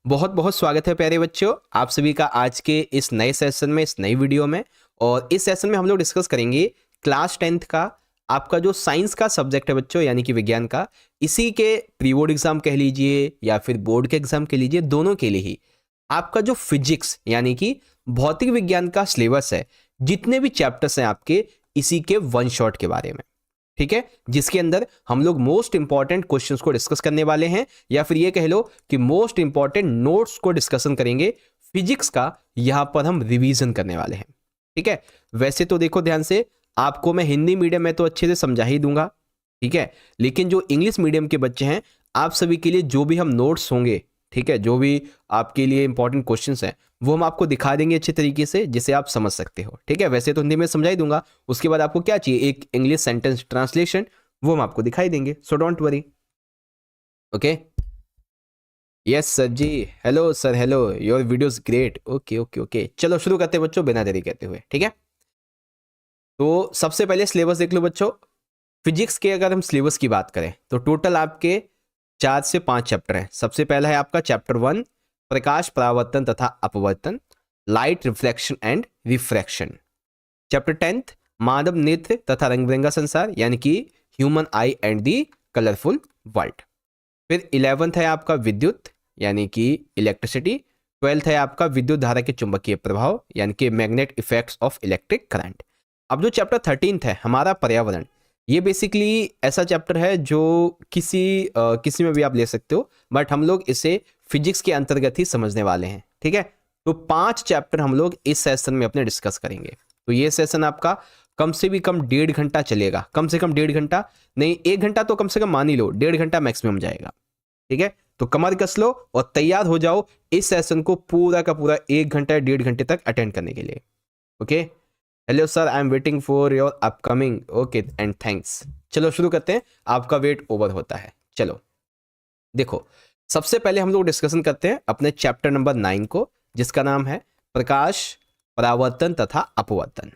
बहुत बहुत स्वागत है प्यारे बच्चों, आप सभी का आज के इस नए सेशन में, इस नई वीडियो में। और इस सेशन में हम लोग डिस्कस करेंगे क्लास 10th का आपका जो साइंस का सब्जेक्ट है बच्चों, यानी कि विज्ञान का। इसी के प्री बोर्ड एग्जाम कह लीजिए या फिर बोर्ड के एग्जाम कह लीजिए, दोनों के लिए ही आपका जो फिजिक्स यानी कि भौतिक विज्ञान का सिलेबस है, जितने भी चैप्टर्स हैं आपके, इसी के वन शॉट के बारे में, ठीक है, जिसके अंदर हम लोग मोस्ट इंपॉर्टेंट क्वेश्चंस को डिस्कस करने वाले हैं, या फिर ये कह लो कि मोस्ट इंपॉर्टेंट नोट्स को डिस्कशन करेंगे। फिजिक्स का यहां पर हम रिवीजन करने वाले हैं, ठीक है। वैसे तो देखो ध्यान से, आपको मैं हिंदी मीडियम में तो अच्छे से समझा ही दूंगा, ठीक है, लेकिन जो इंग्लिश मीडियम के बच्चे हैं, आप सभी के लिए जो भी हम नोट्स होंगे, ठीक है, जो भी आपके लिए इंपॉर्टेंट क्वेश्चंस हैं, वो हम आपको दिखा देंगे अच्छे तरीके से, जिसे आप समझ सकते हो, ठीक है। वैसे तो हिंदी में समझा ही दूंगा, उसके बाद आपको क्या चाहिए, एक इंग्लिश सेंटेंस ट्रांसलेशन, वो हम आपको दिखाई देंगे, so don't worry. Okay, yes sir ji, hello sir, hello, your videos great. Okay okay okay, चलो शुरू करते हैं बच्चों, बिना देरी कहते हुए, ठीक है। तो सबसे पहले सिलेबस देख लो बच्चों। फिजिक्स के अगर हम सिलेबस की बात करें तो टोटल आपके 4 से 5 चैप्टर हैं। सबसे पहला है आपका चैप्टर 1, प्रकाश परावर्तन तथा अपवर्तन, light reflection and refraction. Chapter 10th, मानव नेत्र तथा रंग बिरंगा संसार, यानी कि human I and the colourful world. फिर 11th है आपका विद्युत, यानी कि इलेक्ट्रिसिटी। 12th है आपका विद्युत धारा के चुंबकीय प्रभाव, यानी कि magnet effects of electric current. अब जो चैप्टर 13th है हमारा पर्यावरण, ये बेसिकली ऐसा चैप्टर है जो किसी में भी आप ले सकते हो, बट हम लोग इसे फिजिक्स के अंतर्गत ही समझने वाले हैं, ठीक है। तो 5 चैप्टर हम लोग इस सेशन में अपने डिस्कस करेंगे। तो ये सेशन आपका कम से भी कम 1.5 घंटा चलेगा, कम से कम 1.5 घंटा नहीं, 1 घंटा तो कम से कम मान ही लो, 1.5 घंटा मैक्सिमम जाएगा, ठीक है। तो कमर कस लो और तैयार हो जाओ इस सेशन को पूरा का पूरा 1 घंटा या 1.5 घंटे तक अटेंड करने के लिए। Okay, hello sir, I am waiting for your upcoming. Okay and thanks. चलो शुरू करते हैं, आपका वेट ओवर होता है। चलो देखो, सबसे पहले हम लोग डिस्कशन करते हैं अपने चैप्टर नंबर 9 को, जिसका नाम है प्रकाश परावर्तन तथा अपवर्तन,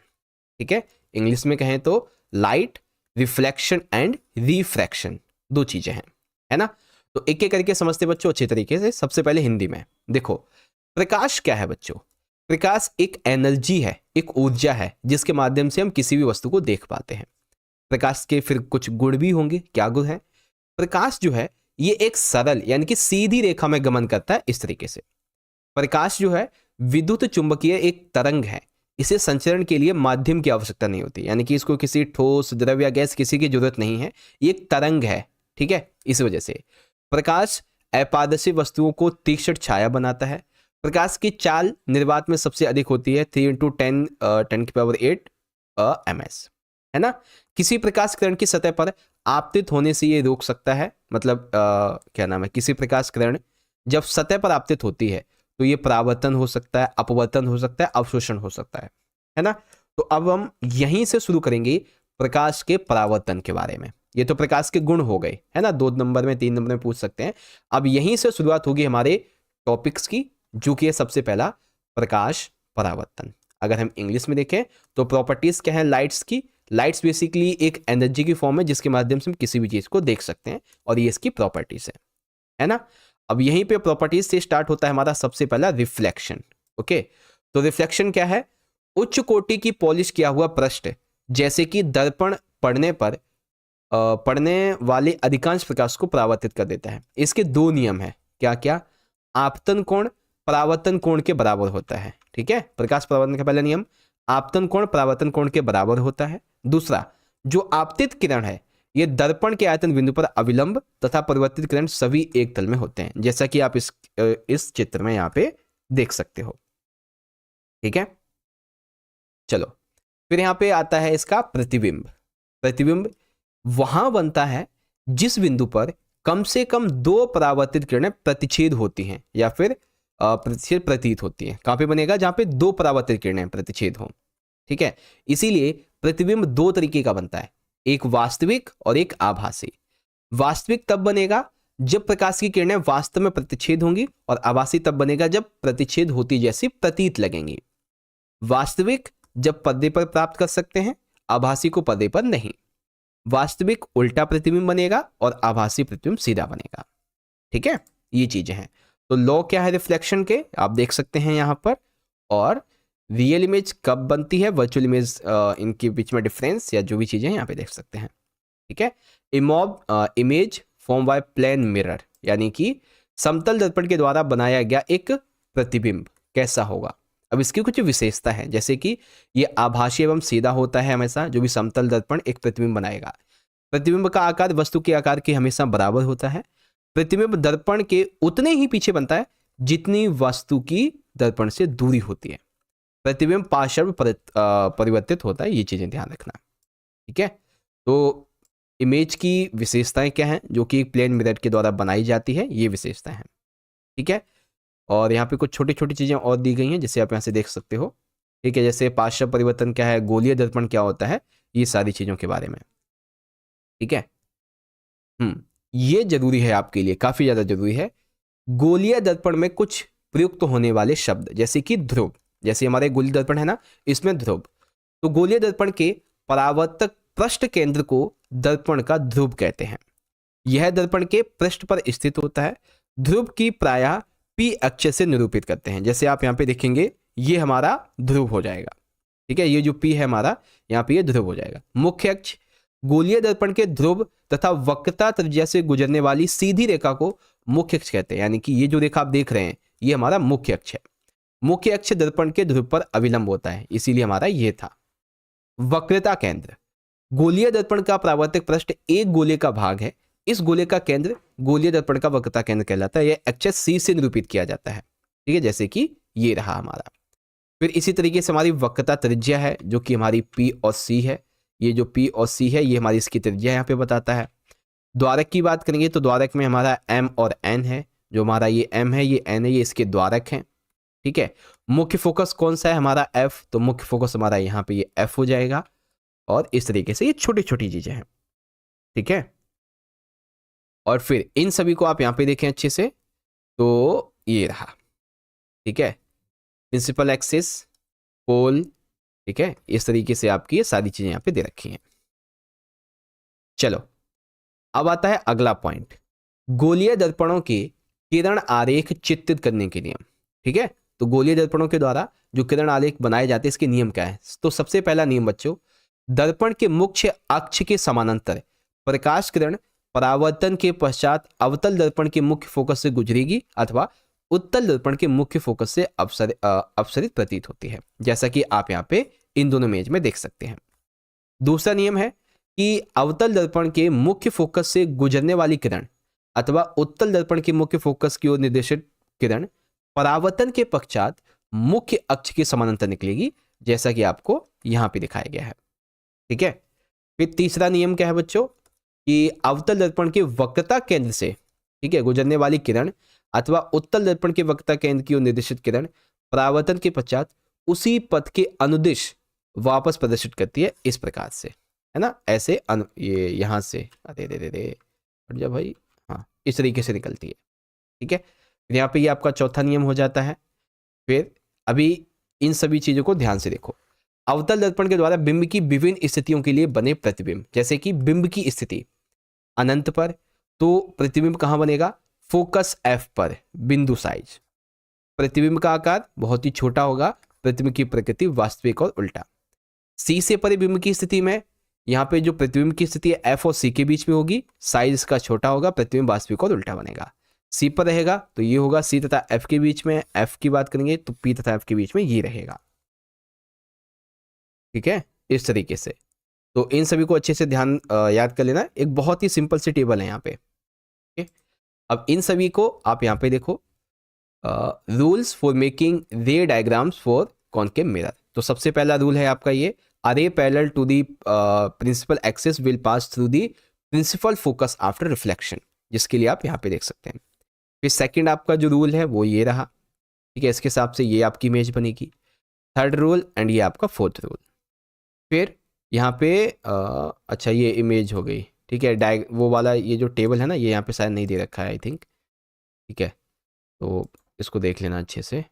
ठीक है। इंग्लिश में कहें तो लाइट रिफ्लेक्शन एंड रिफ्रैक्शन, 2 चीजें हैं, है ना। तो एक एक करके समझते बच्चों अच्छे तरीके से। सबसे पहले हिंदी में देखो, प्रकाश क्या है बच्चों? प्रकाश एक एनर्जी है, एक ऊर्जा है, जिसके माध्यम से हम किसी भी वस्तु को देख पाते हैं। प्रकाश के फिर कुछ गुण भी होंगे। क्या गुण है? प्रकाश जो है ये एक सरल यानी कि सीधी रेखा में गमन करता है। इस तरीके से प्रकाश जो है विद्युत चुंबकीय एक तरंग है। इसे संचरण के लिए माध्यम की आवश्यकता नहीं होती, यानी कि इसको किसी ठोस द्रव या गैस किसी की जरूरत नहीं है, ये एक तरंग है, ठीक है। इस वजह से प्रकाश अपारदर्शी वस्तुओं को तीक्ष्ण छाया बनाता है। प्रकाश की चाल निर्वात में सबसे अधिक होती है, 3 × 10⁸ ms, है ना। किसी प्रकाश किरण की सतह पर आपतित होने से ये रोक सकता है, मतलब क्या नाम है, किसी प्रकाश किरण जब सतह पर आपतित होती है तो ये परावर्तन हो सकता है, अपवर्तन हो सकता है, अवशोषण हो सकता है ना। तो अब हम यहीं से शुरू करेंगे प्रकाश के परावर्तन के बारे में। ये तो प्रकाश के गुण हो गए, है ना, 2 नंबर में 3 नंबर में पूछ सकते हैं। अब यहीं से शुरुआत होगी हमारे टॉपिक्स की, जो कि है सबसे पहला प्रकाश परावर्तन। अगर हम इंग्लिश में देखें तो प्रॉपर्टीज क्या है लाइट्स की? लाइट्स बेसिकली एक एनर्जी की फॉर्म है, जिसके माध्यम से हम किसी भी चीज को देख सकते हैं, और ये इसकी प्रॉपर्टीज है ना। अब यहीं पे प्रॉपर्टीज से स्टार्ट होता है हमारा सबसे पहला रिफ्लेक्शन। ओके, तो रिफ्लेक्शन क्या है? उच्च कोटि की पॉलिश किया हुआ पृष्ठ, जैसे कि दर्पण पड़ने पर पड़ने वाले अधिकांश प्रकाश को परावर्तित कर देता है। इसके 2 नियम है। क्या क्या? आपतन कोण परावर्तन कोण के बराबर होता है, ठीक है। प्रकाश परावर्तन का पहला नियम, आपतन कोण परावर्तन कोण के बराबर होता है। दूसरा, जो आपतित किरण है ये दर्पण के आयतन बिंदु पर अविलंब तथा परिवर्तित किरण सभी एक तल में होते हैं, जैसा कि आप इस चित्र में यहां पे देख सकते हो, ठीक है। चलो फिर यहां पे आता है इसका प्रतिबिंब। प्रतिबिंब वहां बनता है जिस बिंदु पर कम से कम 2 परावर्तित किरणें प्रतिच्छेद होती हैं, या फिर प्रतिच्छेद प्रतीत होती हैं। कहां पे बनेगा? जहां पे 2 परावर्तित किरणें प्रतिच्छेद हों, ठीक है। इसीलिए प्रतिबिंब 2 तरीके का बनता है, एक वास्तविक और एक आभासी। वास्तविक तब बनेगा जब प्रकाश की किरणें वास्तव में प्रतिच्छेद होंगी, और आभासी तब बनेगा जब प्रतिच्छेद होती जैसी प्रतीत लगेंगी। वास्तविक जब पर्दे पर प्राप्त कर सकते हैं, आभासी को पर्दे पर नहीं। वास्तविक उल्टा प्रतिबिंब बनेगा और आभासी प्रतिबिंब सीधा बनेगा, ठीक है। ये चीजें हैं। तो लॉ क्या है रिफ्लेक्शन के, आप देख सकते हैं यहाँ पर। और रियल इमेज कब बनती है, वर्चुअल इमेज, इनके बीच में डिफरेंस या जो भी चीज़ें यहाँ पे देख सकते हैं। ठीक है। Image form by plane mirror, यानी कि समतल दर्पण के द्वारा बनाया गया एक प्रतिबिंब कैसा होगा। अब इसकी कुछ विशेषता है, जैसे कि ये आभासी एवं सीधा होता है हमेशा, जो भी समतल दर्पण एक प्रतिबिंब बनाएगा। प्रतिबिंब का आकार वस्तु के आकार के हमेशा बराबर होता है। प्रतिबिंब दर्पण के उतने ही पीछे बनता है जितनी वस्तु की दर्पण से दूरी होती है। प्रतिबिंब पार्श्व परिवर्तित होता है, ये चीजें ध्यान रखना। ठीक है। तो इमेज की विशेषताएं क्या हैं, जो कि एक प्लेन मिरर के द्वारा बनाई जाती है, ये विशेषताएं हैं। ठीक है। और यहाँ पे कुछ छोटी छोटी चीजें और दी गई हैं, जिसे आप यहाँ से देख सकते हो। ठीक है। जैसे पार्श्व परिवर्तन क्या है, गोलीय दर्पण क्या होता है, ये सारी चीजों के बारे में। ठीक है। ये जरूरी है आपके लिए, काफी ज्यादा जरूरी है। गोलीय दर्पण में कुछ प्रयुक्त होने वाले शब्द, जैसे कि ध्रुव, जैसे हमारे गोलीय दर्पण है ना, इसमें ध्रुव। तो गोलीय दर्पण के परावर्तक पृष्ठ केंद्र को दर्पण का ध्रुव कहते हैं। यह दर्पण के पृष्ठ पर स्थित होता है। ध्रुव की प्रायः पी अक्ष से निरूपित करते हैं। जैसे आप यहाँ पे देखेंगे, ये हमारा ध्रुव हो जाएगा। ठीक है। ये जो पी है हमारा, यहाँ पे ये ध्रुव हो जाएगा। मुख्य अक्ष, गोलीय दर्पण के ध्रुव तथा वक्रता त्रिज्या से गुजरने वाली सीधी रेखा को मुख्य अक्ष कहते हैं। यानी कि ये जो रेखा आप देख रहे हैं, ये हमारा मुख्य अक्ष है। मुख्य अक्ष दर्पण के ध्रुव पर अविलंब होता है, इसीलिए हमारा ये था। वक्रता केंद्र, गोलीय दर्पण का परावर्तक पृष्ठ एक गोले का भाग है। इस गोले का केंद्र गोलीय दर्पण का वक्रता केंद्र कहलाता है। यह अक्ष सी से निरूपित किया जाता है। ठीक है। जैसे कि ये रहा हमारा। फिर इसी तरीके से हमारी वक्रता त्रिज्या है, जो कि हमारी पी और सी है। ये जो पी और सी है, ये हमारी इसकी त्रिज्या यहाँ पे बताता है। द्वारक की बात करेंगे तो द्वारक में हमारा एम और एन है। जो हमारा ये एम है, ये एन है, ये इसके द्वारक हैं। ठीक है। मुख्य फोकस कौन सा है हमारा, एफ। तो मुख्य फोकस हमारा यहाँ पे ये एफ हो जाएगा। और इस तरीके से ये छोटी छोटी चीजें हैं। ठीक है। और फिर इन सभी को आप यहाँ पे देखें अच्छे से, तो ये रहा। ठीक है। प्रिंसिपल एक्सिस, पोल। ठीक है। इस तरीके से आपकी ये सारी चीजें यहाँ पे दे रखी हैं। चलो, अब आता है अगला पॉइंट, गोलीय दर्पणों के किरण आरेख चित्रित करने के नियम। ठीक है। तो गोलीय दर्पणों के द्वारा जो किरण आरेख बनाए जाते हैं, इसके नियम क्या है। तो सबसे पहला नियम बच्चों, दर्पण के मुख्य अक्ष के समानांतर प्रकाश किरण परावर्तन के पश्चात अवतल दर्पण के मुख्य फोकस से गुजरेगी अथवा उत्तल दर्पण के मुख्य फोकस से अपसरित प्रतीत होती है, जैसा कि आप यहाँ पे इन दोनों इमेज में देख सकते हैं। दूसरा नियम है कि अवतल दर्पण के मुख्य फोकस से गुजरने वाली किरण अथवा उत्तल दर्पण के मुख्य फोकस की ओर निर्देशित किरण परावर्तन के पश्चात मुख्य अक्ष के समानांतर निकलेगी, जैसा कि आपको यहां पे दिखाया गया है। ठीक है। फिर तीसरा नियम क्या है बच्चों, कि अवतल दर्पण के वक्रता केंद्र से, ठीक है, गुजरने वाली किरण अथवा उत्तल दर्पण के वक्रता केंद्र की ओर निर्देशित किरण परावर्तन के पश्चात उसी पथ के अनुदिश वापस प्रदर्शित करती है, इस प्रकार से, है ना। ऐसे ये यहां से अरे रे रे रे हट जा भाई, हाँ, इस तरीके से निकलती है। ठीक है। फिर यहाँ पे ये आपका चौथा नियम हो जाता है। फिर अभी इन सभी चीजों को ध्यान से देखो। अवतल दर्पण के द्वारा बिंब की विभिन्न स्थितियों के लिए बने प्रतिबिंब, जैसे कि बिंब की स्थिति अनंत पर, तो प्रतिबिंब कहां बनेगा, फोकस एफ पर, बिंदु साइज। प्रतिबिंब का आकार बहुत ही छोटा होगा, प्रतिबिंब की प्रकृति वास्तविक और उल्टा। सी से परे बिंब की स्थिति में यहाँ पे जो प्रतिबिंब की स्थिति है एफ और सी के बीच में होगी, साइज इसका छोटा होगा, प्रतिबिंब वास्तविक और उल्टा बनेगा। सी पर रहेगा तो ये होगा, सी तथा एफ के बीच में, एफ की बात करेंगे तो पी तथा एफ के बीच में ये रहेगा। ठीक है। इस तरीके से तो इन सभी को अच्छे से ध्यान याद कर लेना। एक बहुत ही सिंपल सी टेबल है यहाँ पे। ठीक है। अब इन सभी को आप यहाँ पे देखो, rules for making ray diagrams for concave mirror. तो सबसे पहला रूल है आपका ये, a ray parallel to the principal axis will pass through the principal focus after reflection, जिसके लिए आप यहाँ पे देख सकते हैं। फिर सेकंड आपका जो रूल है वो ये रहा। ठीक है। इसके हिसाब से ये आपकी इमेज बनेगी। थर्ड रूल एंड ये आपका फोर्थ रूल। फिर यहाँ पे अच्छा ये इमेज हो गई। ठीक है। वो वाला ये जो टेबल है ना, ये यहाँ पे शायद नहीं दे रखा है आई थिंक। ठीक है। तो इसको देख लेना अच्छे से।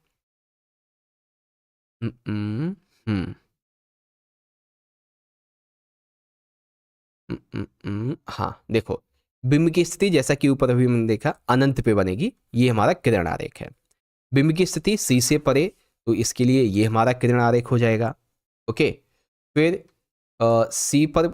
हाँ देखो, बिंब की स्थिति जैसा कि ऊपर अभी हमने देखा अनंत पे बनेगी, ये हमारा किरण आरेख है। बिंब की स्थिति सी से परे, तो इसके लिए ये हमारा किरण आरेख हो जाएगा। ओके, फिर सी पर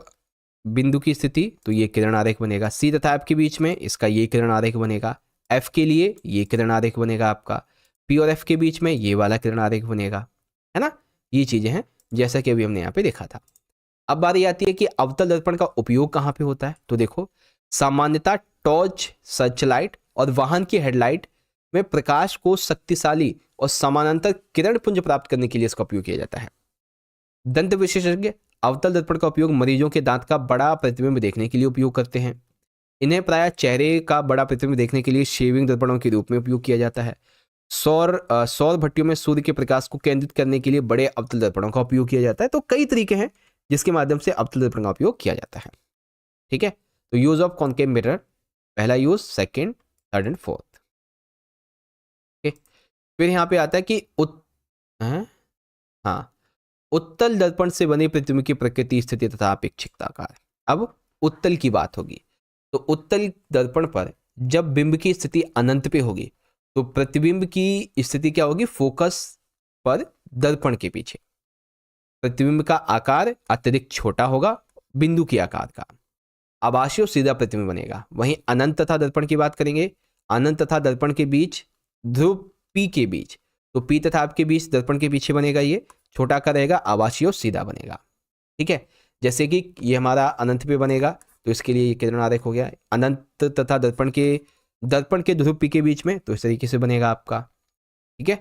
बिंदु की स्थिति, तो ये किरण आरेख बनेगा। सी तथा एफ के बीच में इसका ये किरण आरेख बनेगा। एफ के लिए ये किरण आरेख बनेगा आपका। पी और एफ के बीच में ये वाला किरण आरेख बनेगा, है ना। ये चीजें हैं जैसा कि अभी हमने यहाँ पे देखा था। अब बारी आती है कि अवतल दर्पण का उपयोग कहाँ पे होता है। तो देखो, सामान्यतः टॉर्च, सर्चलाइट और वाहन की हेडलाइट में प्रकाश को शक्तिशाली और समानांतर किरण पुंज प्राप्त करने के लिए इसका उपयोग किया जाता है। दंत विशेषज्ञ अवतल दर्पण का उपयोग मरीजों के दांत का बड़ा प्रतिबिंब देखने के लिए उपयोग करते हैं। इन्हें प्रायः चेहरे का बड़ा प्रतिबिंब देखने के लिए शेविंग दर्पणों के रूप में उपयोग किया जाता है। सौर भट्टियों में सूर्य के प्रकाश को केंद्रित करने के लिए बड़े अवतल दर्पणों का उपयोग किया जाता है। तो कई तरीके हैं जिसके माध्यम से अवतल दर्पण का उपयोग किया जाता है। ठीक है, तो यूज ऑफ कॉन्केव मिरर, पहला use, second, third and fourth. फिर यहाँ पे आता है कि हाँ, उत्तल दर्पण से बने प्रतिबिंब की प्रकृति, स्थिति तथा अपेक्षित आकार। अब उत्तल की बात होगी, तो उत्तल दर्पण पर जब बिंब की स्थिति अनंत पे होगी तो प्रतिबिंब की स्थिति क्या होगी, फोकस पर दर्पण के पीछे। प्रतिबिंब का आकार अत्यधिक छोटा होगा बिंदु के आकार का, आभासी और सीधा प्रतिबिंब बनेगा। वहीं अनंत तथा दर्पण की बात करेंगे, अनंत तथा दर्पण के बीच ध्रुव पी के बीच, तो पी तथा आपके बीच दर्पण के पीछे बनेगा, ये छोटा का रहेगा, आभासी और सीधा बनेगा। ठीक है, जैसे कि ये हमारा अनंत पे बनेगा तो इसके लिए ये किरण आरेख हो गया। अनंत तथा दर्पण के ध्रुव पी के बीच में, तो इस तरीके से बनेगा आपका। ठीक है,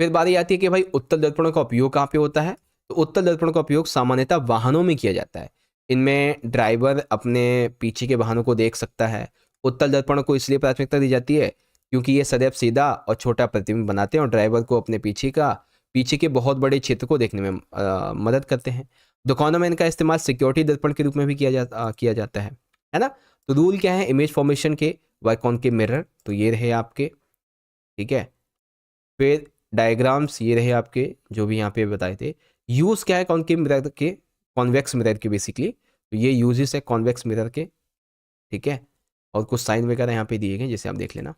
फिर बारी आती है कि भाई उत्तल दर्पणों का उपयोग कहाँ पे होता है। तो उत्तल दर्पणों का उपयोग सामान्यतः वाहनों में किया जाता है। इनमें ड्राइवर अपने पीछे के वाहनों को देख सकता है। उत्तल दर्पणों को इसलिए प्राथमिकता दी जाती है क्योंकि ये सदैव सीधा और छोटा प्रतिबिंब बनाते हैं और ड्राइवर को अपने पीछे के बहुत बड़े क्षेत्र को देखने में मदद करते हैं। दुकानों में इनका इस्तेमाल सिक्योरिटी दर्पण के रूप में भी किया जाता है ना। तो रूल क्या है इमेज फॉर्मेशन के, वाई कॉन्केव मिरर, तो ये रहे आपके। ठीक है, फिर डायग्राम्स ये रहे आपके जो भी यहाँ पे बताए थे। यूज क्या है कॉन्केव मिरर के, कॉन्वेक्स मिरर के बेसिकली, तो ये यूजेस है कॉन्वेक्स मिरर के। ठीक है, और कुछ साइन वगैरह यहाँ पे दिए गए जिसे आप देख लेना।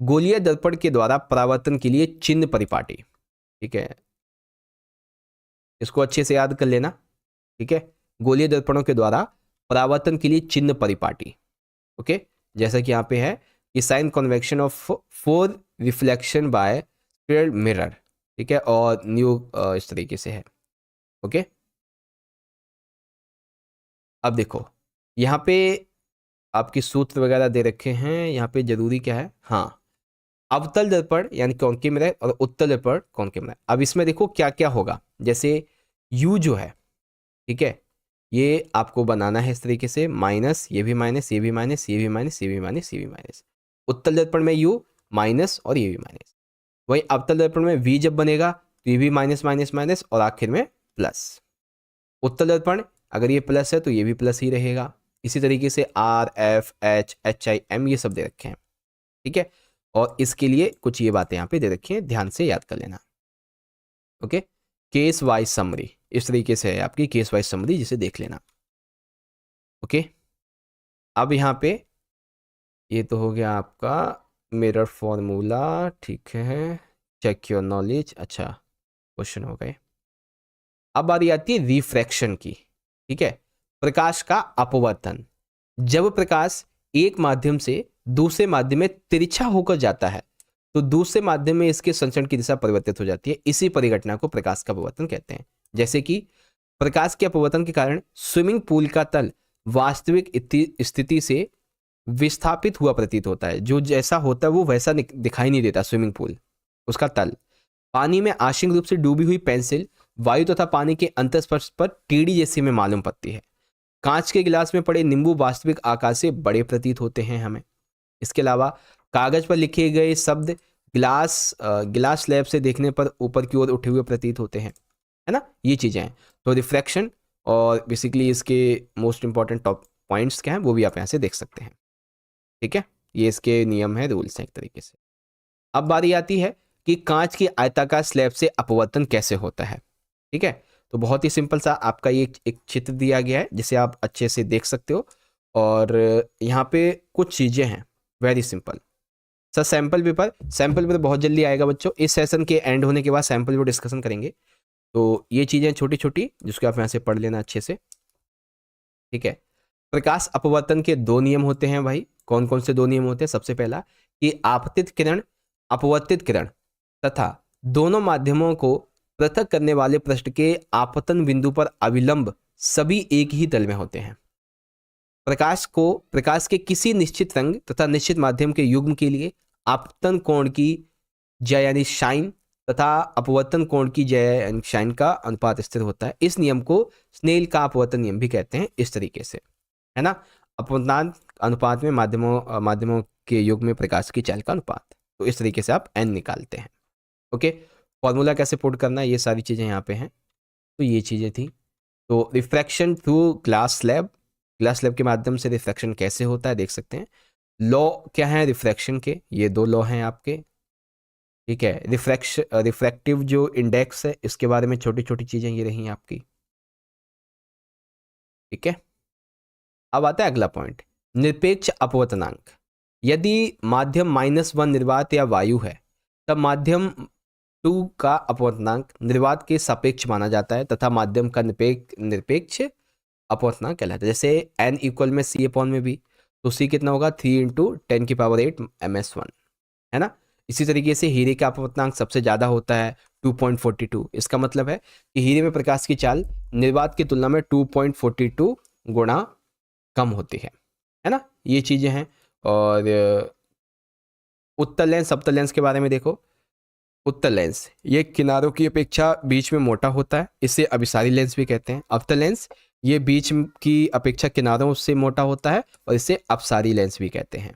गोलीय दर्पण के द्वारा परावर्तन के लिए चिन्ह परिपाटी। ठीक है, इसको अच्छे से याद कर लेना। ठीक है, गोलीय दर्पणों के द्वारा परावर्तन के लिए चिन्ह परिपाटी। ओके, जैसा कि यहाँ पे है कि sign convection of 4 reflection by squared mirror. ठीक है, और न्यू इस तरीके से है। ओके, अब देखो यहाँ पे आपकी सूत्र वगैरह दे रखे हैं। यहाँ पे जरूरी क्या है, हाँ, अवतल दर्पण यानी कॉन्केव मिरर और उत्तल दर्पण कॉन्केव मिरर। अब इसमें देखो क्या क्या होगा, जैसे यू जो है, ठीक है, ये आपको बनाना है इस तरीके से, माइनस, ये भी माइनस, ये भी माइनस, ये भी माइनस, ये भी माइनस, ये भी माइनस। उत्तल दर्पण में यू माइनस और ये भी माइनस। वही अवतल दर्पण में वी जब बनेगा तो ये भी माइनस माइनस माइनस और आखिर में प्लस। उत्तल दर्पण अगर ये प्लस है तो ये भी प्लस ही रहेगा। इसी तरीके से R, F, H, H, I, M ये सब दे रखे हैं। ठीक है, और इसके लिए कुछ ये बातें यहाँ पे दे रखी हैं, ध्यान से याद कर लेना। ओके, केस वाइज समरी इस तरीके से है आपकी केस वाइज समरी, जिसे देख लेना। ओके, अब यहाँ पे ये तो हो गया आपका मिरर फॉर्मूला। ठीक है, चेक योर नॉलेज। अच्छा, क्वेश्चन हो गए। अब बारी आती है रिफ्रैक्शन की। ठीक है, प्रकाश का अपवर्तन। जब प्रकाश एक माध्यम से दूसरे माध्यम में तिरछा होकर जाता है तो दूसरे माध्यम में इसके संचरण की दिशा परिवर्तित हो जाती है। इसी परिघटना को प्रकाश का अपवर्तन कहते हैं। जैसे कि प्रकाश के अपवर्तन के कारण स्विमिंग पूल का तल वास्तविक स्थिति से विस्थापित हुआ प्रतीत होता है। जो जैसा होता है वो वैसा दिखाई नहीं देता स्विमिंग पूल, उसका तल। पानी में आंशिक रूप से डूबी हुई पेंसिल वायु तथा पानी के अंतस्पर्श पर टेढ़ी जैसी में मालूम पड़ती है। कांच के गिलास में पड़े नींबू वास्तविक आकार से बड़े प्रतीत होते हैं हमें। इसके अलावा कागज पर लिखे गए शब्द गिलास स्लैब से देखने पर ऊपर की ओर उठे हुए प्रतीत होते हैं, है ना। ये चीजें हैं। तो रिफ्रैक्शन और बेसिकली इसके मोस्ट इंपॉर्टेंट टॉप पॉइंट्स क्या हैं वो भी आप यहाँ से देख सकते हैं। ठीक है, ये इसके नियम है, रूल्स हैं एक तरीके से। अब बारी आती है कि कांच की आयताकार स्लैब से अपवर्तन कैसे होता है। ठीक है, तो बहुत ही सिंपल सा आपका ये एक चित्र दिया गया है जिसे आप अच्छे से देख सकते हो। और यहाँ पे कुछ चीज़ें हैं very simple. Sir sample paper बहुत जल्दी आएगा बच्चों, इस सेशन के एंड होने के बाद सैम्पल पेपर डिस्कशन करेंगे। तो ये चीज़ें छोटी छोटी जिसको आप यहाँ से पढ़ लेना अच्छे से, ठीक है। प्रकाश अपवर्तन के दो नियम होते हैं भाई। कौन कौन से दो नियम होते हैं? सबसे पहला कि आपतित किरण, अपवर्तित किरण तथा दोनों माध्यमों को पृथक करने वाले पृष्ठ के आपतन बिंदु पर अविलंब सभी एक ही तल में होते हैं। प्रकाश के किसी निश्चित रंग तथा निश्चित माध्यम के युग्म के लिए आपतन कोण की जय यानी शाइन तथा अपवर्तन कोण की जय यानी शाइन का अनुपात स्थिर होता है। इस नियम को स्नेल का अपवर्तन नियम भी कहते हैं, इस तरीके से, है ना। अपवर्तनांक अनुपात में माध्यमों के युग में प्रकाश की चाल का अनुपात, तो इस तरीके से आप एन निकालते हैं। ओके, फॉर्मूला कैसे पुट करना है ये सारी चीज़ें यहाँ पे हैं। तो ये चीज़ें थी। तो रिफ्रैक्शन थ्रू ग्लास स्लैब के माध्यम से रिफ्रैक्शन कैसे होता है देख सकते हैं। लॉ क्या है रिफ्रैक्शन के? ये दो लॉ हैं आपके, ठीक है। रिफ्रैक्टिव जो इंडेक्स है इसके बारे में छोटी छोटी चीज़ें ये रही आपकी, ठीक है। अब आता है अगला पॉइंट, निरपेक्ष अपवर्तनांक। यदि माध्यम -1 निर्वात या वायु है तब माध्यम 2 का अपवर्तनांक निर्वात के सापेक्ष माना जाता है तथा माध्यम का निरपेक्ष अपवर्तनांक कहलाता है। जैसे n इक्वल में c अपॉन में भी, तो c कितना होगा 3 × 10⁸ ms1, है ना। इसी तरीके से हीरे का अपवर्तनांक सबसे ज़्यादा होता है 2.42। इसका मतलब है कि हीरे में प्रकाश की चाल निर्वात की तुलना में 2.42 गुणा कम होती है ना। ये चीज़ें हैं। और उत्तल लेंस अवतल लेंस के बारे में देखो। उत्तल लेंस ये किनारों की अपेक्षा बीच में मोटा होता है, इसे अभिसारी लेंस भी कहते हैं। अवतल लेंस ये बीच की अपेक्षा किनारों से मोटा होता है और इसे अपसारी लेंस भी कहते हैं,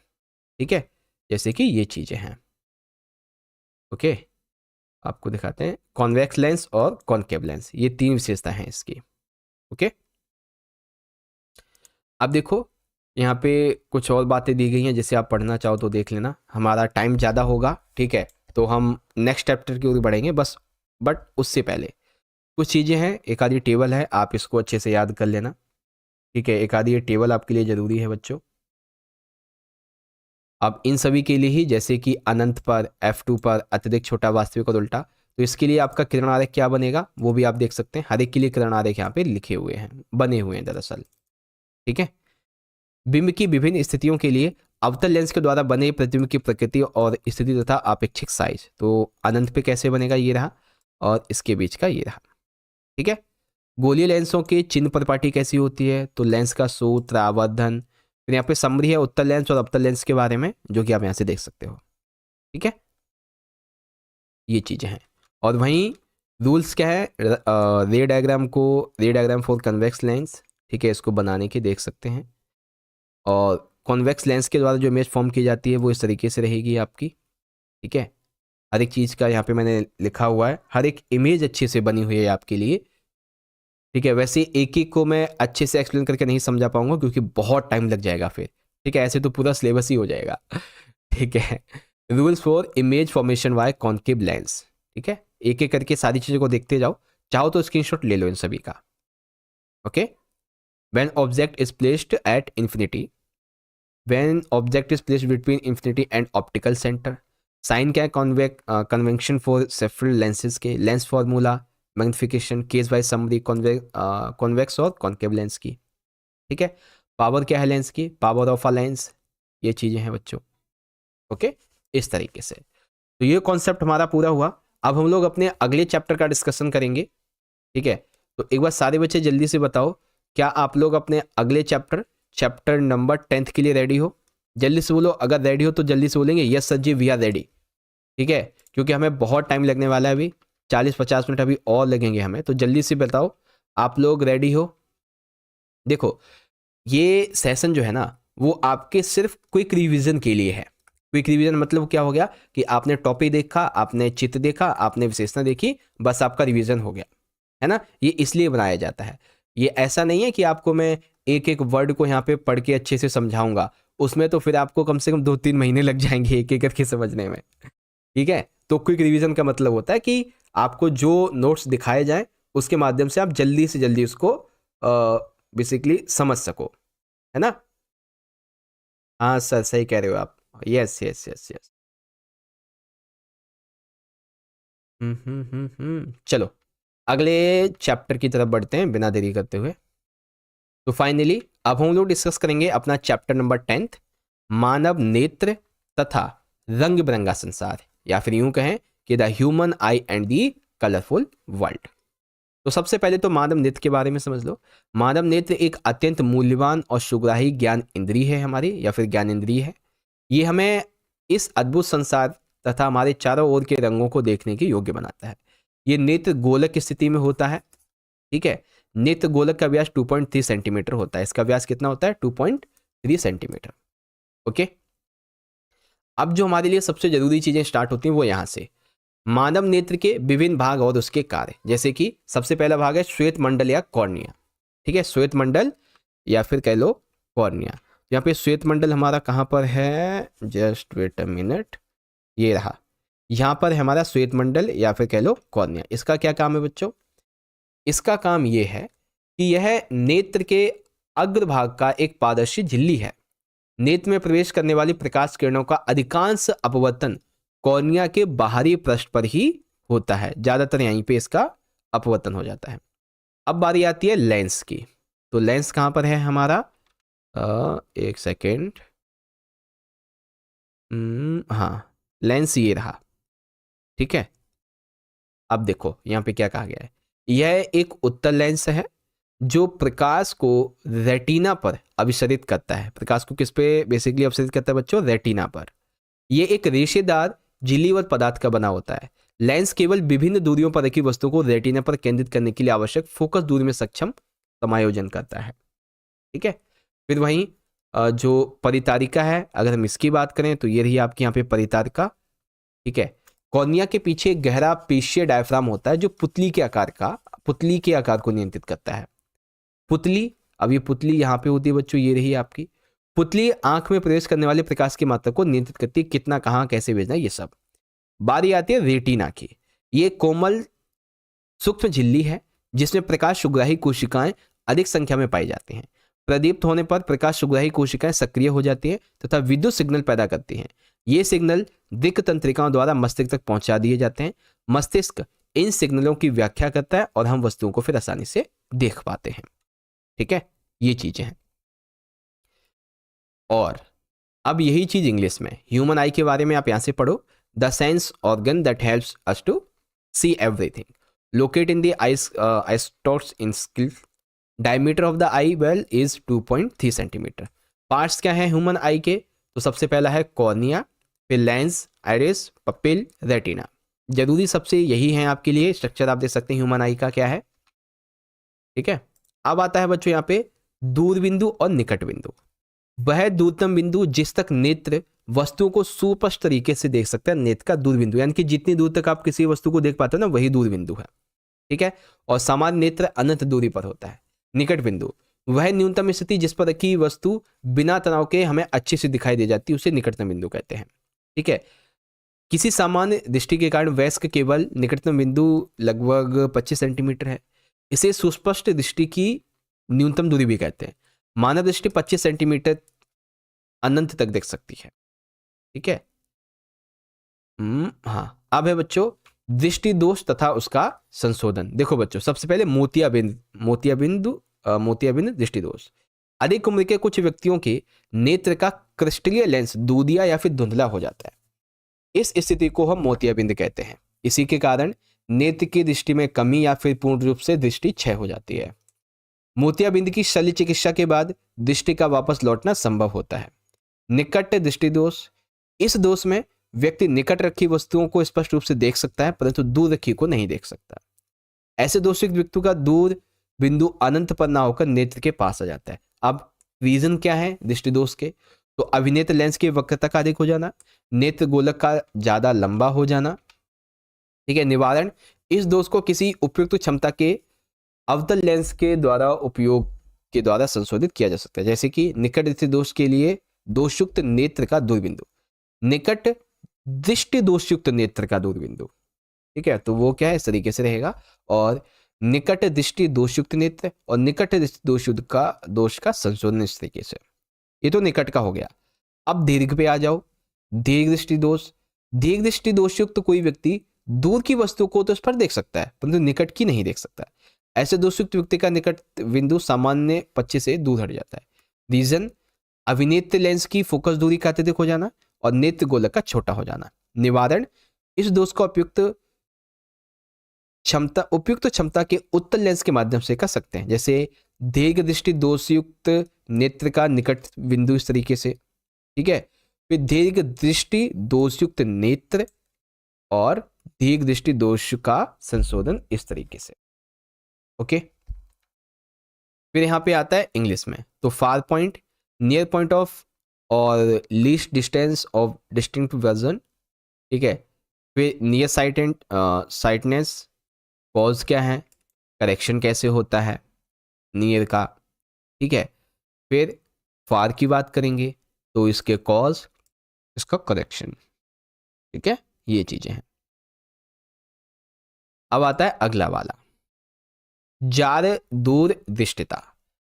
ठीक है। जैसे कि ये चीज़ें हैं। ओके, आपको दिखाते हैं कॉन्वेक्स लेंस और कॉनकेव लेंस, ये तीन विशेषता हैं इसकी। ओके, अब देखो यहाँ पे कुछ और बातें दी गई हैं, जिसे आप पढ़ना चाहो तो देख लेना। हमारा टाइम ज़्यादा होगा, ठीक है, तो हम नेक्स्ट चैप्टर की ओर बढ़ेंगे बस। बट उससे पहले कुछ चीज़ें हैं, एक आधी टेबल है, आप इसको अच्छे से याद कर लेना, ठीक है। एक आधी ये टेबल आपके लिए ज़रूरी है बच्चों। अब इन सभी के लिए ही, जैसे कि अनंत पर, F2 पर, अत्यधिक छोटा, वास्तविक और उल्टा, तो इसके लिए आपका किरण आरेख क्या बनेगा वो भी आप देख सकते हैं। हर एक के लिए किरण आरेख यहाँ पे लिखे हुए हैं, बने हुए हैं दरअसल, ठीक है। बिंब की विभिन्न स्थितियों के लिए अवतल लेंस के द्वारा बने प्रतिबिंब की प्रकृति और स्थिति तथा अपेक्षित साइज, तो अनंत पे कैसे बनेगा ये रहा, और इसके बीच का ये रहा, ठीक है। गोलीय लेंसों के चिन्ह परिपाटी कैसी होती है, तो लेंस का सूत्र, आवर्धन, फिर यहाँ पे समरी है उत्तल लेंस और अवतल लेंस के बारे में, जो कि आप यहाँ से देख सकते हो, ठीक है। ये चीज़ें हैं। और वहीं रूल्स क्या है, रे डायग्राम फॉर कन्वेक्स लेंस, ठीक है, इसको बनाने के देख सकते हैं। और कॉन्वेक्स लेंस के द्वारा जो इमेज फॉर्म की जाती है वो इस तरीके से रहेगी आपकी, ठीक है। हर एक चीज़ का यहाँ पे मैंने लिखा हुआ है, हर एक इमेज अच्छे से बनी हुई है आपके लिए, ठीक है। वैसे एक एक को मैं अच्छे से एक्सप्लेन करके नहीं समझा पाऊंगा क्योंकि बहुत टाइम लग जाएगा फिर, ठीक है। ऐसे तो पूरा सिलेबस ही हो जाएगा ठीक है। Rules for image formation by concave lens, ठीक है। एक एक करके सारी चीज़ों को देखते जाओ, चाहो तो स्क्रीनशॉट ले लो इन सभी का। Okay, when object is placed at infinity, when object is placed between infinity and optical centre. Sign क्या है, कन्वेंशन फॉर सेफरल लेंसेज के, lens formula, magnification, case by summary, convex और कॉनकेव लेंस की, ठीक है। पावर क्या है lens की, पावर ऑफ अ लेंस, ये चीज़ें हैं बच्चों। ओके, इस तरीके से तो ये कॉन्सेप्ट हमारा पूरा हुआ। अब हम लोग अपने अगले चैप्टर का डिस्कशन करेंगे, ठीक है। तो एक बार सारे बच्चे जल्दी से बताओ, क्या आप लोग अपने अगले चैप्टर नंबर 10 के लिए रेडी हो? जल्दी से बोलो, अगर रेडी हो तो जल्दी से बोलेंगे yes sir ji we are ready, ठीक है। क्योंकि हमें बहुत टाइम लगने वाला है, अभी 40-50 मिनट अभी और लगेंगे हमें, तो जल्दी से बताओ आप लोग रेडी हो? देखो, ये सेशन जो है ना वो आपके सिर्फ क्विक रिवीजन के लिए है। क्विक रिवीजन मतलब क्या हो गया कि आपने टॉपिक देखा, आपने चित्र देखा, आपने विशेषता देखी, बस आपका रिवीजन हो गया, है ना। ये इसलिए बनाया जाता है, ये ऐसा नहीं है कि आपको मैं एक एक वर्ड को यहाँ पे पढ़ के अच्छे से समझाऊंगा, उसमें तो फिर आपको कम से कम 2-3 महीने लग जाएंगे एक एक करके समझने में, ठीक है। तो क्विक रिवीजन का मतलब होता है कि आपको जो नोट्स दिखाए जाएं उसके माध्यम से आप जल्दी से जल्दी उसको बेसिकली समझ सको, है ना। हाँ सर, सही कह रहे हो आप। Yes yes yes yes. चलो अगले चैप्टर की तरफ बढ़ते हैं बिना देरी करते हुए। तो फाइनली अब हम लोग डिस्कस करेंगे अपना चैप्टर नंबर 10, मानव नेत्र तथा रंग बिरंगा संसार, या फिर यूं कहें कि the human I and the colourful world. तो सबसे पहले तो मानव नेत्र के बारे में समझ लो। मानव नेत्र एक अत्यंत मूल्यवान और सुग्राही ज्ञान इंद्रिय है हमारी, या फिर ज्ञान इंद्रिय है। ये हमें इस अद्भुत संसार तथा हमारे चारों ओर के रंगों को देखने के योग्य बनाता है। ये नेत्र गोलक की स्थिति में होता है। ठीक है, नेत्र गोलक का व्यास 2.3 सेंटीमीटर होता है। इसका व्यास कितना होता है? 2.3 सेंटीमीटर। ओके, अब जो हमारे लिए सबसे जरूरी चीजें स्टार्ट होती हैं वो यहां से। मानव नेत्र के विभिन्न भाग और उसके कार्य, जैसे कि सबसे पहला भाग है श्वेत मंडल या कॉर्निया। ठीक है, श्वेत मंडल या फिर कह लो कॉर्निया। यहाँ पे श्वेत मंडल हमारा कहाँ पर है? जस्ट वेट अ मिनट, ये रहा। यहाँ पर है हमारा श्वेत मंडल या फिर कह लो कॉर्निया। इसका क्या काम है बच्चों? इसका काम ये है कि यह नेत्र के अग्रभाग का एक पारदर्शी झिल्ली है। नेत्र में प्रवेश करने वाली प्रकाश किरणों का अधिकांश अपवर्तन कॉर्निया के बाहरी पृष्ठ पर ही होता है। ज्यादातर यहीं पे इसका अपवर्तन हो जाता है। अब बारी आती है लेंस की। तो लेंस कहां पर है हमारा? एक सेकेंड, हाँ, लेंस ये रहा। ठीक है, अब देखो यहां पे क्या कहा गया है। यह एक उत्तल लेंस है जो प्रकाश को रेटिना पर अभिसरित करता है। प्रकाश को किस पे बेसिकली अभिसरित करता है बच्चों? रेटिना पर। यह एक रेशेदार झिल्लीवर पदार्थ का बना होता है। लेंस केवल विभिन्न दूरियों पर रखी वस्तु को रेटिना पर केंद्रित करने के लिए आवश्यक फोकस दूरी में सक्षम समायोजन करता है। ठीक है, फिर वहीं जो परितारिका है, अगर हम इसकी बात करें तो ये रही आपकी यहाँ पे परितारिका। ठीक है, कॉर्निया के पीछे एक गहरा पेशीय डायफ्राम होता है जो पुतली के आकार को नियंत्रित करता है। पुतली, अब ये पुतली यहाँ पे होती है बच्चों, ये रही आपकी पुतली। आंख में प्रवेश करने वाले प्रकाश की मात्रा को नियंत्रित करती है, कितना कहाँ कैसे भेजना है ये सब। बारी आती है रेटिना की। ये कोमल सूक्ष्म झिल्ली है जिसमें प्रकाश सुग्राही कोशिकाएं अधिक संख्या में पाई जाती हैं। प्रदीप्त होने पर प्रकाश सुग्राही कोशिकाएं सक्रिय हो जाती हैं तथा विद्युत सिग्नल पैदा करती हैं। ये सिग्नल दिक् तंत्रिकाओं द्वारा मस्तिष्क तक पहुंचा दिए जाते हैं। मस्तिष्क इन सिग्नलों की व्याख्या करता है और हम वस्तुओं को फिर आसानी से देख पाते हैं। ठीक है, ये चीजें हैं। और अब यही चीज इंग्लिश में ह्यूमन आई के बारे में आप यहां से पढ़ो। The sense organ that helps us to see everything locate in the eye sits in skull. Diameter of the eye ball is 2.3 centimetre. Parts क्या है ह्यूमन आई के? तो सबसे पहला है कॉर्निया, फिर लेंस, आइरिस, पपिल, रेटिना। जरूरी सबसे यही है आपके लिए। स्ट्रक्चर आप देख सकते हैं ह्यूमन आई का क्या है। ठीक है, अब आता है बच्चों यहाँ पे दूर बिंदु और निकट बिंदु। वह दूरतम बिंदु जिस तक नेत्र वस्तुओं को सुस्पष्ट तरीके से देख सकता है, नेत्र का दूर बिंदु, यानी कि जितनी दूर तक आप किसी वस्तु को देख पाते हो ना, वही दूर बिंदु है। ठीक है, और सामान्य नेत्र अनंत दूरी पर होता है। निकट बिंदु वह न्यूनतम स्थिति जिस पर रखी वस्तु बिना तनाव के हमें अच्छी से दिखाई दे जाती है, उसे निकटतम बिंदु कहते हैं। ठीक है, किसी सामान्य दृष्टि के कारण वयस्क केवल निकटतम बिंदु लगभग 25 सेंटीमीटर है। इसे सुस्पष्ट दृष्टि की न्यूनतम दूरी भी कहते हैं। मानव दृष्टि 25 सेंटीमीटर अनंत तक देख सकती है। ठीक है, हाँ। अब है बच्चों दृष्टि दोष तथा उसका संशोधन। देखो बच्चों, सबसे पहले मोतियाबिंद दृष्टि दोष। अधिक उम्र के कुछ व्यक्तियों के नेत्र का क्रिस्टलीय लेंस दूधिया या फिर धुंधला हो जाता है। इस स्थिति को हम मोतियाबिंद कहते हैं। इसी के कारण नेत्र की दृष्टि में कमी या फिर पूर्ण रूप से दृष्टि क्षय हो जाती है। मोतियाबिंद की शल्य चिकित्सा के बाद दृष्टि का वापस लौटना संभव होता है। निकट दृष्टि दोष, इस दोष में व्यक्ति निकट रखी वस्तुओं को स्पष्ट रूप से देख सकता है परंतु दूर रखी को नहीं देख सकता। ऐसे दोषयुक्त व्यक्ति का दूर बिंदु अनंत पर ना होकर नेत्र के पास आ जाता है। अब रीजन क्या है दृष्टि दोष के? तो अभिनेत्र लेंस की वक्रता का अधिक हो जाना, नेत्र गोलक का ज्यादा लंबा हो जाना। ठीक है, निवारण, इस दोष को किसी उपयुक्त क्षमता के अवतल लेंस के द्वारा उपयोग के द्वारा संशोधित किया जा सकता है। जैसे कि निकट दृष्टि दोष के लिए दोषयुक्त नेत्र का दूरबिंदु, निकट दृष्टि दोषयुक्त नेत्र का दूरबिंदु। ठीक है, तो वो क्या है, इस तरीके से रहेगा। और निकट दृष्टि दोषयुक्त नेत्र और निकट दृष्टि दोष का संशोधन इस तरीके से। ये तो निकट का हो गया। अब दीर्घ पे आ जाओ। दीर्घ दृष्टि दोष, दीर्घ दृष्टि दोष युक्त कोई व्यक्ति दूर की वस्तु को तो स्पष्ट देख सकता है परंतु निकट की नहीं देख सकता। ऐसे दोषयुक्त व्यक्ति का निकट बिंदु सामान्य पक्ष से दूर हट जाता है। रीजन, अभिनेत्र लेंस की फोकस दूरी का अत्यधिक हो जाना और नेत्र गोलक का छोटा हो जाना। निवारण, इस दोष का उपयुक्त क्षमता के उत्तल लेंस के माध्यम से कर सकते हैं, जैसे दीर्घ दृष्टि दोषयुक्त नेत्र का निकट बिंदु इस तरीके से, ठीक है। फिर दीर्घ दृष्टि दोषयुक्त नेत्र और दीर्घ दृष्टि दोष का संशोधन इस तरीके से, ओके। फिर यहां पे आता है इंग्लिश में, तो far point, near point of और least distance of distinct vision, ठीक है। फिर near sight and sightedness, cause क्या है, करेक्शन कैसे होता है नियर का, ठीक है। फिर फार की बात करेंगे तो इसके कॉज, इसका करेक्शन, ठीक है, ये चीजें हैं। अब आता है अगला वाला, जार दूर दृष्टिता।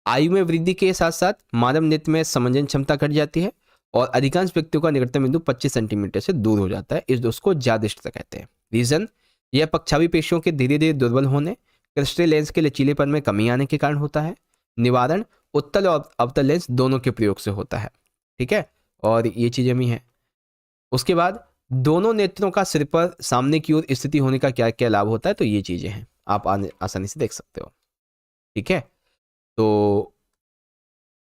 आयु में वृद्धि के साथ साथ मानव नेत्र में समंजन क्षमता घट जाती है और अधिकांश व्यक्तियों का निकटतम बिंदु 25 सेंटीमीटर से दूर हो जाता है। इस दोष को जार दृष्टिता कहते हैं। रीजन, यह पक्षावी पेशियों के धीरे धीरे दुर्बल होने, क्रिस्टल लेंस के लचीलेपन में कमी आने के कारण होता है। निवारण, उत्तल और अवतल लेंस दोनों के प्रयोग से होता है, ठीक है, और ये चीजें भी हैं। उसके बाद दोनों नेत्रों का सिर पर सामने की ओर स्थिति होने का क्या क्या लाभ होता है, तो ये चीजें हैं, आप आसानी से देख सकते हो, ठीक है। तो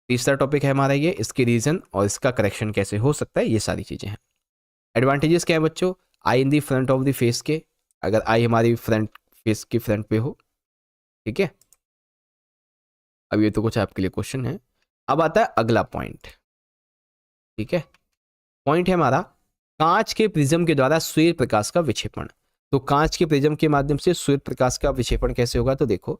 तीसरा टॉपिक है हमारा ये, इसके रीजन और इसका करेक्शन कैसे हो सकता है, ये सारी चीजें हैं। एडवांटेजेस क्या है बच्चों, eye in the front of the face के, अगर आई हमारी फ्रंट फेस के फ्रंट पे हो, ठीक है। अब ये तो कुछ आपके लिए क्वेश्चन है। अब आता है अगला पॉइंट, ठीक है। पॉइंट है हमारा, कांच के प्रिज्म के द्वारा सूर्य प्रकाश का विक्षेपण। तो कांच के प्रिज्म के माध्यम से सूर्य प्रकाश का विक्षेपण कैसे होगा, तो देखो,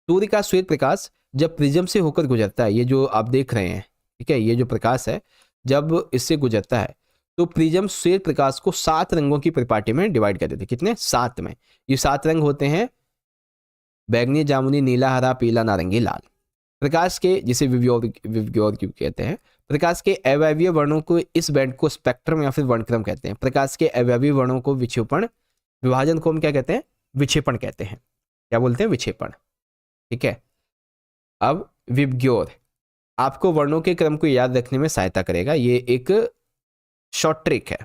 सूर्य का श्वेत प्रकाश जब प्रिज्म से होकर गुजरता है, ये जो आप देख रहे हैं, ठीक है, ये जो प्रकाश है जब इससे गुजरता है तो प्रिज्म श्वेत प्रकाश को 7 रंगों की परिपाटी में डिवाइड कर देते हैं। कितने? 7 में। ये 7 रंग होते हैं, बैगनी, जामुनी, नीला, हरा, पीला, नारंगी, लाल। प्रकाश के, जिसे विवग्योर कहते हैं, प्रकाश के अवयवीय वर्णों को, इस बैंड को स्पेक्ट्रम या फिर वर्णक्रम कहते हैं। प्रकाश के अवयवीय वर्णों को विभाजन को हम क्या कहते हैं? विक्षेपण कहते हैं। क्या बोलते हैं? विक्षेपण, ठीक है। अब विवग्योर आपको वर्णों के क्रम को याद रखने में सहायता करेगा, ये एक शॉर्ट ट्रिक है,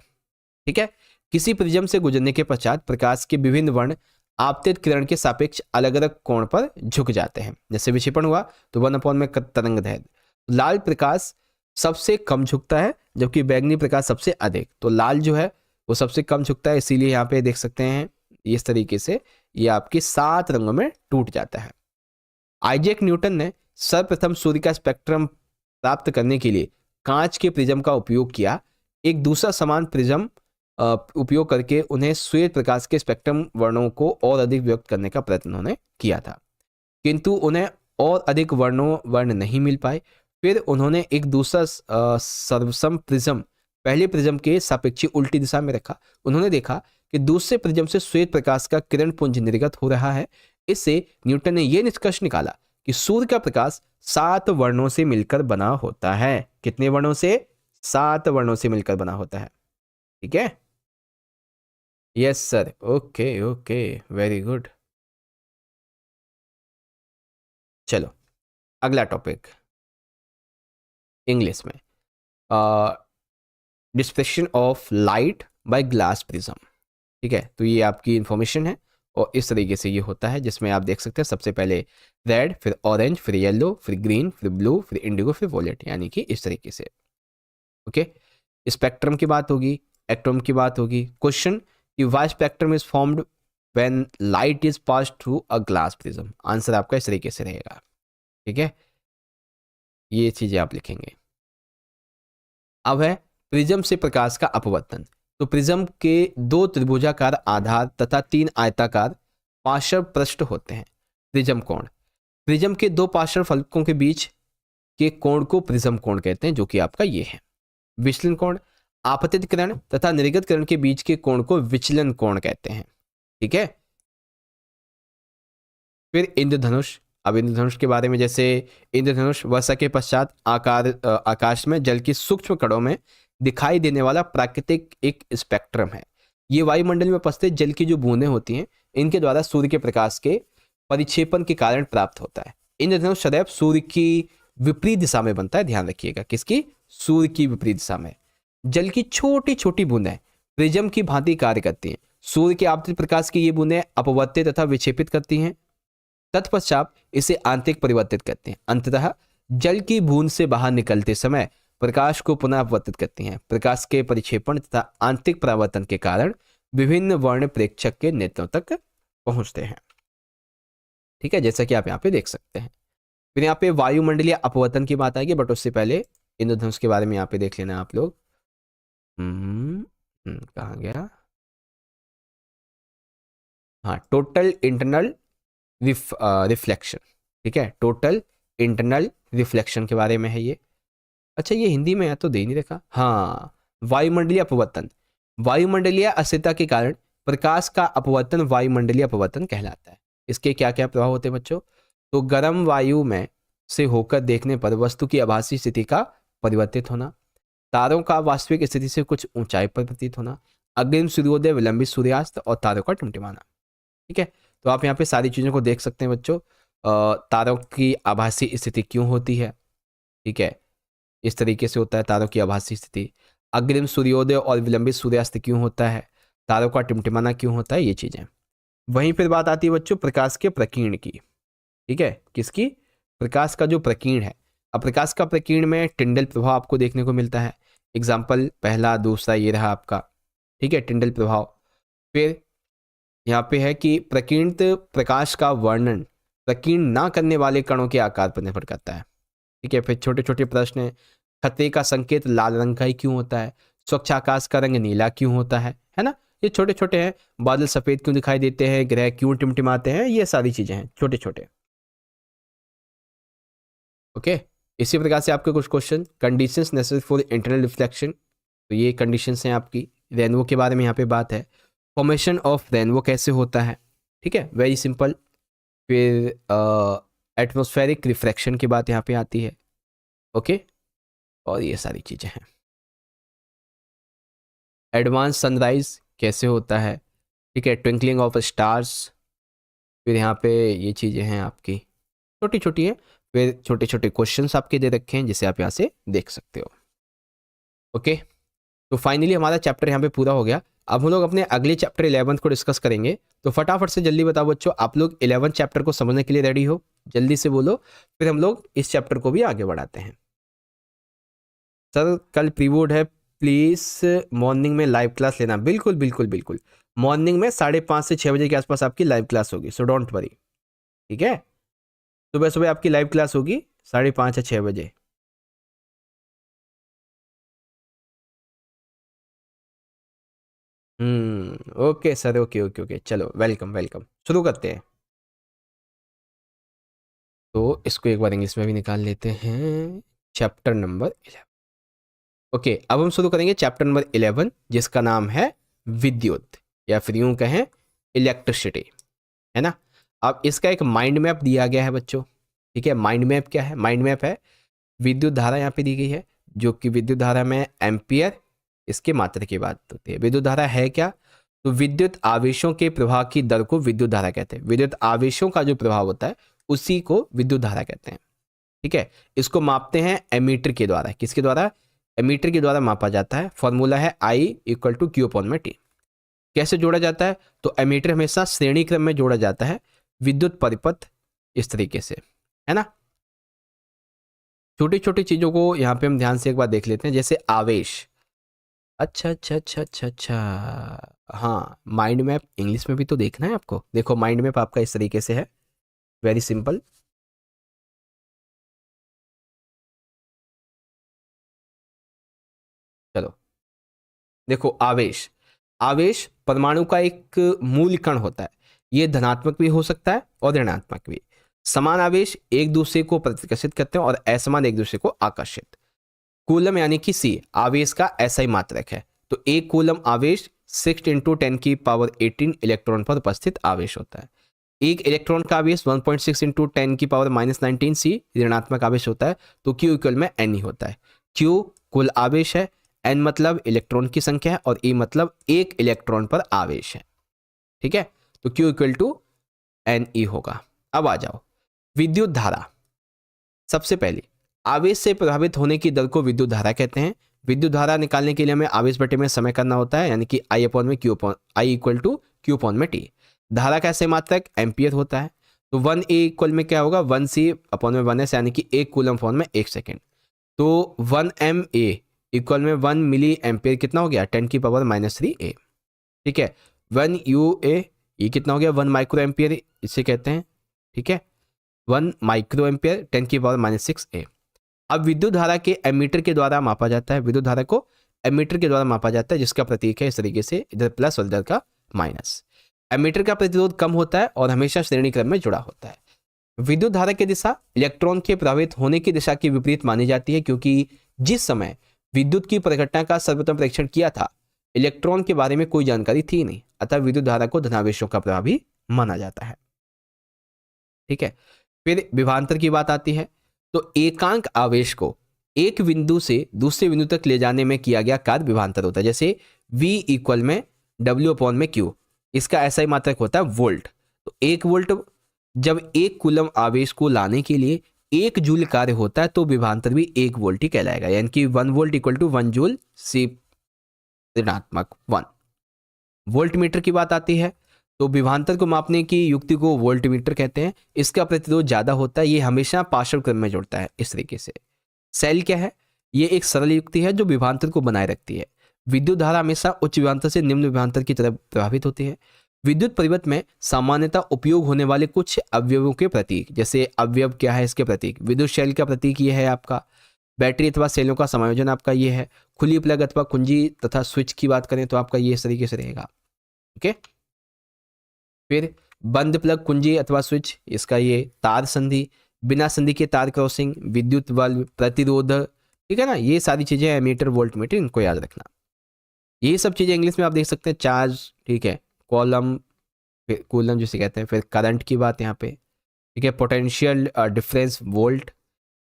ठीक है। किसी प्रिज्म से गुजरने के पश्चात प्रकाश के विभिन्न वर्ण आपतित किरण के सापेक्ष अलग अलग कोण पर झुक जाते हैं। जैसे विक्षेपण हुआ तो 1/, में तरंग दैर्ध्य। लाल प्रकाश सबसे कम झुकता है जबकि बैगनी प्रकाश सबसे अधिक। तो लाल जो है वो सबसे कम झुकता है, इसीलिए यहाँ पे देख सकते हैं इस तरीके से ये आपके 7 रंगों में टूट जाता है। आइजैक न्यूटन ने सर्वप्रथम सूर्य का स्पेक्ट्रम प्राप्त करने के लिए कांच के प्रिज्म का उपयोग किया। एक दूसरा समान प्रिज्म उपयोग करके उन्हें श्वेत प्रकाश के स्पेक्ट्रम वर्णों को और अधिक व्यक्त करने का प्रयत्न उन्होंने किया था, किंतु उन्हें और अधिक वर्ण नहीं मिल पाए। फिर उन्होंने एक दूसरा सर्वसम प्रिज्म पहले प्रिज्म के सापेक्षी उल्टी दिशा में रखा। उन्होंने देखा कि दूसरे प्रिज्म से श्वेत प्रकाश का किरण पुंज निर्गत हो रहा है। इससे न्यूटन ने यह निष्कर्ष निकाला कि सूर्य का प्रकाश 7 वर्णों से मिलकर बना होता है। कितने वर्णों से? 7 वर्णों से मिलकर बना होता है, ठीक है। Yes sir, okay okay, very good. चलो अगला टॉपिक इंग्लिश में, dispersion of light by glass prism, ठीक है। तो ये आपकी इंफॉर्मेशन है और इस तरीके से ये होता है, जिसमें आप देख सकते हैं सबसे पहले रेड, फिर ऑरेंज, फिर येलो, फिर ग्रीन, फिर ब्लू, फिर इंडिगो, फिर वॉयलेट, यानी कि इस तरीके से, ओके। स्पेक्ट्रम की बात होगी, एक्टोम की बात होगी। क्वेश्चन कि why spectrum is formed when light is passed through a glass prism. Answer आपका इस तरीके से रहेगा, ठीक है। ये चीजें आप लिखेंगे। अब है प्रिज्म से प्रकाश का अपवर्तन। तो प्रिज्म के 2 त्रिभुजाकार आधार तथा 3 आयताकार पार्श्व पृष्ठ होते हैं। प्रिज्म कोण, प्रिज्म के 2 पार्श्व फलकों के बीच के कोण को प्रिज्म कोण कहते हैं, जो कि आपका ये है। विचलन कोण, आपतित किरण तथा निर्गत किरण के बीच के कोण को विचलन कोण कहते हैं, ठीक है। फिर इंद्रधनुष, अब इंद्रधनुष के बारे में, जैसे इंद्रधनुष वर्षा के पश्चात आकाश में जल की सूक्ष्म कणों में दिखाई देने वाला प्राकृतिक एक स्पेक्ट्रम है। ये वायुमंडल में उपस्थित जल की जो बूंदें होती हैं, इनके द्वारा सूर्य के प्रकाश के परिक्षेपण के कारण प्राप्त होता है। इंद्रधनुष सदैव सूर्य की विपरीत दिशा में बनता है, ध्यान रखिएगा, किसकी? सूर्य की विपरीत दिशा में। जल की छोटी छोटी बूंदें प्रिज्म की भांति कार्य करती हैं। सूर्य के आपतित प्रकाश की ये बूंदें अपवर्तित तथा विक्षेपित करती हैं, तत्पश्चात इसे आंतरिक परिवर्तित करते हैं। अंततः जल की बूंद से बाहर निकलते समय प्रकाश को पुनः अपवर्तित करती हैं। प्रकाश के परिक्षेपण तथा आंतरिक परावर्तन के कारण विभिन्न वर्ण प्रेक्षक के नेत्रों तक पहुंचते हैं। ठीक है, जैसा कि आप यहाँ पे देख सकते हैं। फिर यहाँ पे वायुमंडलीय अपवर्तन की बात आएगी, बट उससे पहले इंद्रधनुष के बारे में यहाँ पे देख लेना आप लोग। कहाँ गया? हाँ, टोटल इंटरनल रिफ्लेक्शन। ठीक है, टोटल इंटरनल रिफ्लेक्शन के बारे में है ये। अच्छा, ये हिंदी में है तो दे नहीं रखा। हाँ, वायुमंडलीय अपवर्तन। वायुमंडलीय अस्थिरता के कारण प्रकाश का अपवर्तन वायुमंडलीय अपवर्तन कहलाता है। इसके क्या क्या प्रभाव होते हैं बच्चों? तो गर्म वायु में से होकर देखने पर वस्तु की आभासी स्थिति का परिवर्तित होना, तारों का वास्तविक स्थिति से कुछ ऊंचाई पर प्रतीत होना, अग्रिम सूर्योदय, विलंबित सूर्यास्त और तारों का टिमटिमाना। ठीक है, तो आप यहाँ पे सारी चीज़ों को देख सकते हैं बच्चों। तारों की आभासी स्थिति क्यों होती है? ठीक है, इस तरीके से होता है तारों की आभासी स्थिति। अग्रिम सूर्योदय और विलंबित सूर्यास्त क्यों होता है? तारों का टिमटिमाना क्यों होता है? ये चीज़ें। वहीं फिर बात आती है बच्चों प्रकाश के प्रकीर्ण की। ठीक है, किसकी? प्रकाश का जो प्रकीर्ण है। अब प्रकाश का प्रकीर्ण में टिंडल प्रभाव आपको देखने को मिलता है। एग्जाम्पल पहला, दूसरा ये रहा आपका। ठीक है, टिंडल प्रभाव। फिर यहाँ पे है कि प्रकीर्णित प्रकाश का वर्णन प्रकीर्ण ना करने वाले कणों के आकार पर निर्भर करता है। ठीक है, फिर छोटे छोटे प्रश्न है। खतरे का संकेत लाल रंग का ही क्यों होता है? स्वच्छ आकाश का रंग नीला क्यों होता है ना? ये छोटे छोटे हैं। बादल सफेद क्यों दिखाई देते हैं? ग्रह क्यों टिमटिमाते हैं? ये सारी चीजें हैं छोटे छोटे। ओके, इसी प्रकार से आपके कुछ question, conditions necessary for internal reflection, तो ये कंडीशंस हैं आपकी। रेनबो के बारे में यहाँ पे बात है। फॉर्मेशन ऑफ रेनबो कैसे होता है? ठीक है, वेरी सिंपल। फिर एटमॉस्फेरिक रिफ्रैक्शन की बात यहाँ पे आती है। ओके, और ये सारी चीज़ें हैं। एडवांस सनराइज कैसे होता है? ठीक है, ट्विंकलिंग ऑफ स्टार्स। फिर यहाँ पे ये चीज़ें हैं आपकी, छोटी छोटी है। फिर छोटे छोटे क्वेश्चंस आपके दे रखे हैं जिसे आप यहाँ से देख सकते हो। ओके, तो फाइनली हमारा चैप्टर यहाँ पे पूरा हो गया। अब हम लोग अपने अगले चैप्टर 11 को डिस्कस करेंगे। तो फटाफट से जल्दी बताओ बच्चों, आप लोग 11 चैप्टर को समझने के लिए रेडी हो? जल्दी से बोलो, फिर हम लोग इस चैप्टर को भी आगे बढ़ाते हैं। सर कल प्री बोर्ड है, प्लीज़ मॉर्निंग में लाइव क्लास लेना। बिल्कुल बिल्कुल बिल्कुल, मॉर्निंग में 5:30 से 6 बजे के आसपास आपकी लाइव क्लास होगी, सो डोंट वरी। ठीक है, सुबह सुबह आपकी लाइव क्लास होगी 5:30 या 6 बजे। Okay sir, okay okay okay, चलो वेलकम वेलकम, शुरू करते हैं। तो इसको एक बार इंग्लिश में भी निकाल लेते हैं। Chapter number 11। ओके, अब हम शुरू करेंगे चैप्टर नंबर 11, जिसका नाम है विद्युत, या फिर यूं कहें इलेक्ट्रिसिटी, है ना। अब इसका एक माइंड मैप दिया गया है बच्चों। ठीक है, माइंड मैप क्या है? माइंड मैप है विद्युत धारा यहाँ पे दी गई है, जो कि विद्युत धारा में एम्पियर इसके मात्रा की बात होती है। विद्युत धारा है क्या? तो विद्युत आवेशों के प्रवाह की दर को विद्युत धारा कहते हैं। विद्युत आवेशों का जो प्रभाव होता है उसी को विद्युत धारा कहते हैं। ठीक है, इसको मापते हैं एमीटर के द्वारा। किसके द्वारा? एमीटर के द्वारा मापा जाता है। फॉर्मूला है I = Q/T। कैसे जोड़ा जाता है? तो एमीटर हमेशा श्रेणी क्रम में जोड़ा जाता है, विद्युत परिपथ इस तरीके से, है ना। छोटी छोटी चीजों को यहाँ पे हम ध्यान से एक बार देख लेते हैं, जैसे आवेश। अच्छा अच्छा अच्छा अच्छा अच्छा, हाँ, माइंड मैप इंग्लिश में भी तो देखना है आपको। देखो माइंड मैप आपका इस तरीके से है, वेरी सिंपल। चलो देखो, आवेश, आवेश परमाणु का एक मूल कण होता है। ये धनात्मक भी हो सकता है और ऋणात्मक भी। समान आवेश एक दूसरे को प्रतिकर्षित करते हैं और असमान एक दूसरे को आकर्षित। कूलम यानी कि C आवेश का SI मात्रक है। तो एक कूलम आवेश 6 × 10⁻18 इलेक्ट्रॉन पर उपस्थित आवेश होता है। एक इलेक्ट्रॉन का आवेश 1.6 इंटू 10⁻⁻19 C ऋणात्मक आवेश होता है, तो Q इक्वल में N ही होता है। Q कुल आवेश है, N मतलब इलेक्ट्रॉन की संख्या है और E मतलब एक इलेक्ट्रॉन पर आवेश है। ठीक है, तो Q इक्वल टू NE होगा। अब आ जाओ विद्युत धारा। सबसे पहले आवेश से प्रभावित होने की दर को विद्युत धारा कहते हैं। विद्युत धारा निकालने के लिए हमें आवेश बटे में समय करना होता है, यानी कि I अपॉन में Q upon I equal to Q upon में T। धारा का ऐसे मात्रक एम्पियर होता है, तो 1A इक्वल में क्या होगा 1C अपॉन में 1S, यानी कि 1 कूलम अपॉन में 1 सेकेंड। तो 1MA इक्वल में 1 मिली एम्पियर कितना हो गया 10⁻³ A। ठीक है, 1UA ये कितना हो गया 1 माइक्रो एम्पियर इसे कहते हैं। ठीक है, 1 माइक्रो एम्पियर 10⁻⁶A। अब विद्युत धारा के एमीटर के द्वारा मापा जाता है, विद्युत धारा को एमीटर के द्वारा मापा जाता है, जिसका प्रतीक है इस तरीके से, इधर प्लस और इधर का माइनस। एमीटर का प्रतिरोध कम होता है और हमेशा श्रेणी क्रम में जुड़ा होता है। विद्युत धारा की दिशा इलेक्ट्रॉन के प्रभावित होने की दिशा के विपरीत मानी जाती है, क्योंकि जिस समय विद्युत की परिघटना का सर्वप्रथम परीक्षण किया था इलेक्ट्रॉन के बारे में कोई जानकारी थी नहीं, अतः विद्युत धारा को धनावेशों का प्रभावी माना जाता है। ठीक है, फिर विभवांतर की बात आती है, तो एकांक आवेश को एक बिंदु से दूसरे बिंदु तक ले जाने में किया गया कार्य विभवांतर होता है। जैसे V इक्वल में W अपॉन में Q, इसका ऐसा ही मात्रक होता है वोल्ट। तो 1 वोल्ट जब 1 कूलम आवेश को लाने के लिए 1 जूल कार्य होता है, तो विभवांतर भी 1 वोल्ट ही कहलाएगा, यानी कि 1 volt equal to 1 joule C ऋणात्मक 1। वोल्ट मीटर की बात आती है, तो विभवांतर को मापने की युक्ति को वोल्ट मीटर कहते हैं। इसका प्रतिरोध ज्यादा होता है, ये हमेशा पार्श्व क्रम में जुड़ता है इस तरीके से। सेल क्या है, ये एक सरल युक्ति है जो विभवांतर को बनाए रखती है। विद्युत धारा हमेशा उच्च विभवांतर से निम्न विभवांतर की तरफ प्रभावित होती है। विद्युत परिपथ में सामान्यतः उपयोग होने वाले कुछ अवयवों के प्रतीक, जैसे अवयव क्या है इसके प्रतीक, विद्युत शेल का प्रतीक ये है आपका, बैटरी अथवा सेलों का संयोजन आपका ये है, खुली प्लग अथवा कुंजी तथा स्विच की बात करें तो आपका ये इस तरीके से रहेगा। ओके, फिर बंद प्लग कुंजी अथवा स्विच, इसका ये तार संधि, बिना संधि के तार क्रॉसिंग, विद्युत बल्ब, प्रतिरोध। ठीक है ना, ये सारी चीजें एमीटर वोल्ट मीटर, इनको याद रखना। ये सब चीजें इंग्लिश में आप देख सकते हैं, चार्ज, ठीक है, कॉलम, फिर कूलम जिसे कहते हैं, फिर करंट की बात यहाँ पे। ठीक है, potential difference volt,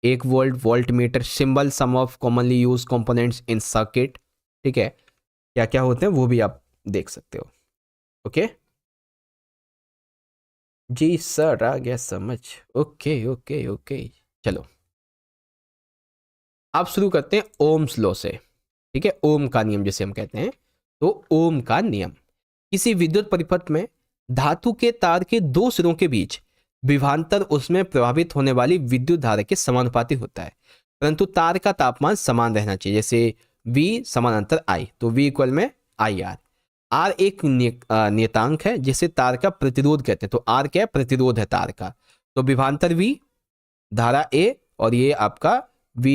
1 volt, voltmeter, symbol, some of commonly use components in circuit. ठीक है, क्या क्या होते हैं वो भी आप देख सकते हो। ओके जी सर, आ गया समझ। ओके ओके ओके, चलो आप शुरू करते हैं ओम्स लॉ से। ठीक है, ओम का नियम जिसे हम कहते हैं, तो ओम का नियम, किसी विद्युत परिपथ में धातु के तार के 2 सिरों के बीच विभवांतर उसमें प्रभावित होने वाली विद्युत धारा के समानुपाती होता है, परंतु तार का तापमान समान रहना चाहिए। जैसे V समानांतर I, तो V इक्वल में IR। R एक नियतांक है जिसे तार का प्रतिरोध कहते हैं, तो R क्या है, प्रतिरोध है तार का। तो विभवांतर V, धारा A, और ये आपका V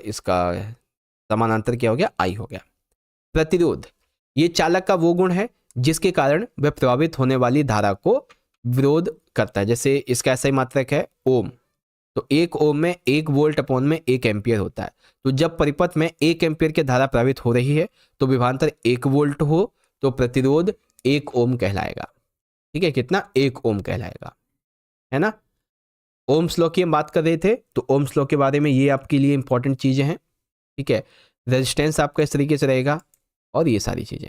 इसका समानांतर क्या हो गया, I हो गया। प्रतिरोध, ये चालक का वो गुण है जिसके कारण वह प्रभावित होने वाली धारा को विरोध करता है। जैसे इसका ऐसा ही मात्रक है ओम, तो 1 ओम में 1 वोल्ट अपॉन में 1 एम्पियर होता है। तो जब परिपथ में 1 एम्पियर की धारा प्रभावित हो रही है तो विभवांतर 1 वोल्ट हो तो प्रतिरोध 1 ओम कहलाएगा। ठीक है, कितना, 1 ओम कहलाएगा, है ना। ओम्स लॉ की हम बात कर रहे थे, तो ओम्स लॉ के बारे में ये आपके लिए इंपॉर्टेंट चीजें हैं। ठीक है, रेजिस्टेंस आपका इस तरीके से रहेगा और ये सारी चीजें।